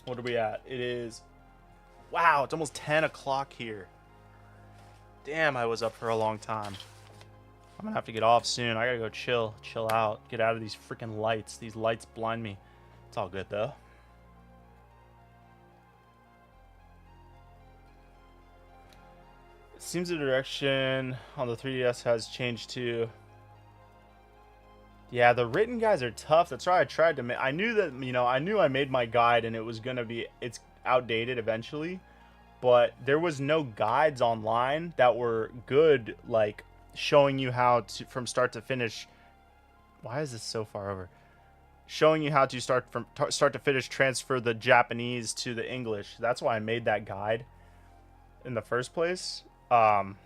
What are we at? It is... Wow, it's almost 10 o'clock here. Damn, I was up for a long time. I'm gonna have to get off soon. I gotta go chill out. Get out of these freaking lights. These lights blind me. It's all good, though. It seems the direction on the 3DS has changed too. Yeah, the written guys are tough. That's why I tried to make... I knew that, you know, I knew I made my guide and it was gonna be... It's outdated eventually. But there was no guides online that were good, like, showing you how to... From start to finish... Why is this so far over? Showing you how to start to finish transfer the Japanese to the English. That's why I made that guide in the first place. But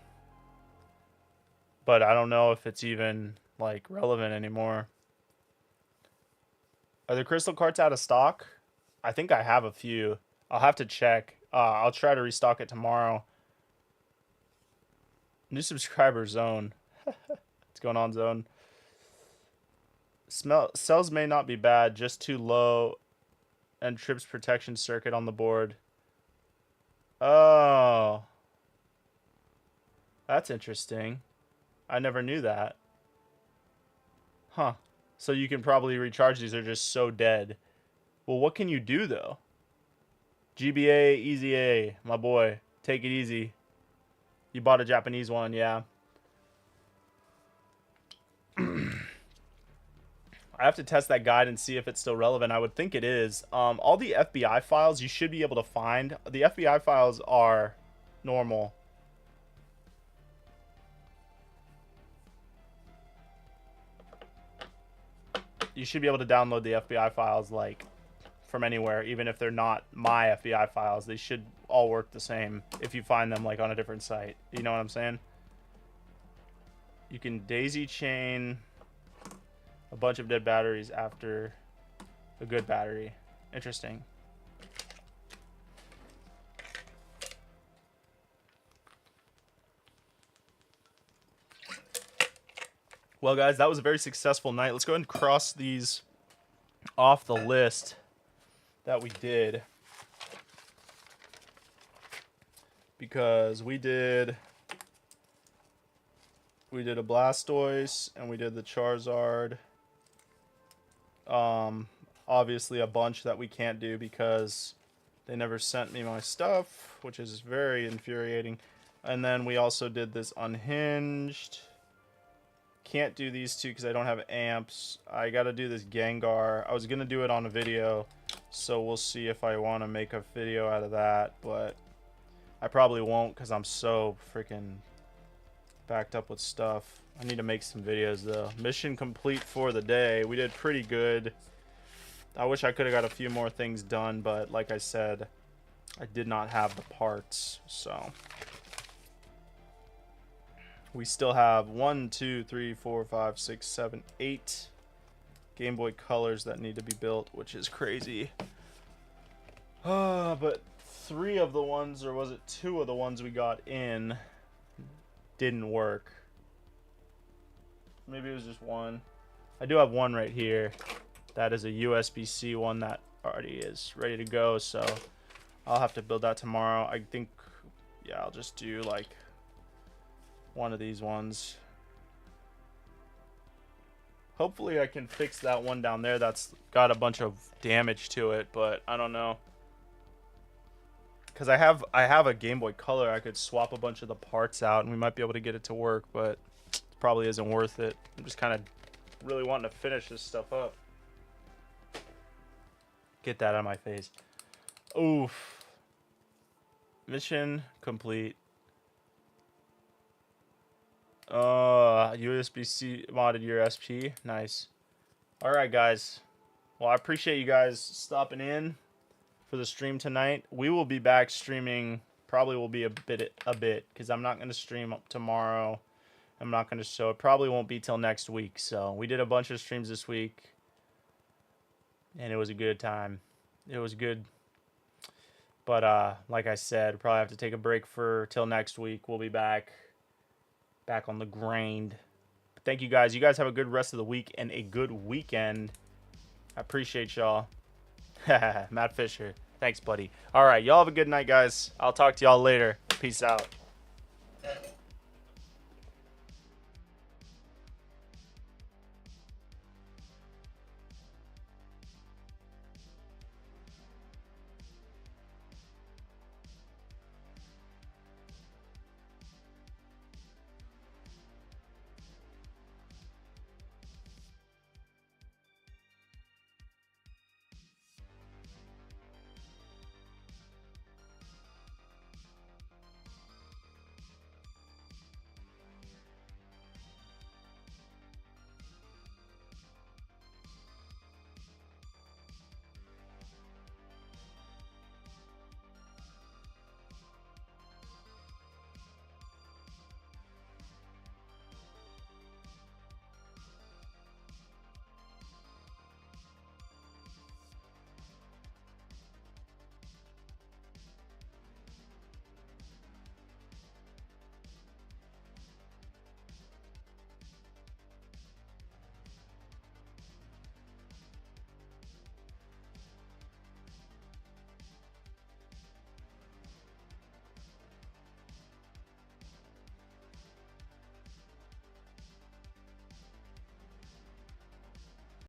I don't know if it's even... like relevant anymore. Are the crystal carts out of stock? I think I have a few. I'll have to check. I'll try to restock it tomorrow. New subscriber Zone. What's going on, Zone? Cells may not be bad, just too low and trips protection circuit on the board. Oh, that's interesting. I never knew that. Huh. So you can probably recharge these. They're just so dead. Well, what can you do, though? GBA, Easy A, my boy. Take it easy. You bought a Japanese one, yeah. I have to test that guide and see if it's still relevant. I would think it is. All the FBI files you should be able to find. The FBI files are normal. You should be able to download the FBI files like from anywhere, even if they're not my FBI files. They should all work the same if you find them like on a different site. You know what I'm saying? You can daisy chain a bunch of dead batteries after a good battery. Interesting. Well, guys, that was a very successful night. Let's go ahead and cross these off the list that we did. Because we did a Blastoise and we did the Charizard. Obviously a bunch that we can't do because they never sent me my stuff, which is very infuriating. And then we also did this Unhinged. Can't do these two because I don't have amps. I gotta do this Gengar. I was gonna do it on a video, so we'll see if I want to make a video out of that, but I probably won't because I'm so freaking backed up with stuff. I need to make some videos though. Mission complete for the day. We did pretty good. I wish I could have got a few more things done, but like I said, I did not have the parts, so we still have 1, 2, 3, 4, 5, 6, 7, 8 Game Boy Colors that need to be built, which is crazy. But 3 of the ones, or was it 2 of the ones we got in, didn't work. Maybe it was just 1. I do have 1 right here. That is a USB-C one that already is ready to go, so I'll have to build that tomorrow. I think, yeah, I'll just do like one of these ones. Hopefully I can fix that one down there that's got a bunch of damage to it, but I don't know. Because I have a Game Boy Color. I could swap a bunch of the parts out and we might be able to get it to work, but it probably isn't worth it. I'm just kind of really wanting to finish this stuff up. Get that out of my face. Oof. Mission complete. USB-C modded your SP. Nice. All right, guys. Well, I appreciate you guys stopping in for the stream tonight. We will be back streaming. Probably will be a bit because I'm not going to stream up tomorrow. I'm not going to show. It probably won't be till next week. So we did a bunch of streams this week, and it was a good time. It was good. But like I said, probably have to take a break for till next week. We'll be back on the grind. But thank you guys. You guys have a good rest of the week and a good weekend. I appreciate y'all. Matt Fisher. Thanks, buddy. All right, y'all have a good night, guys. I'll talk to y'all later. Peace out.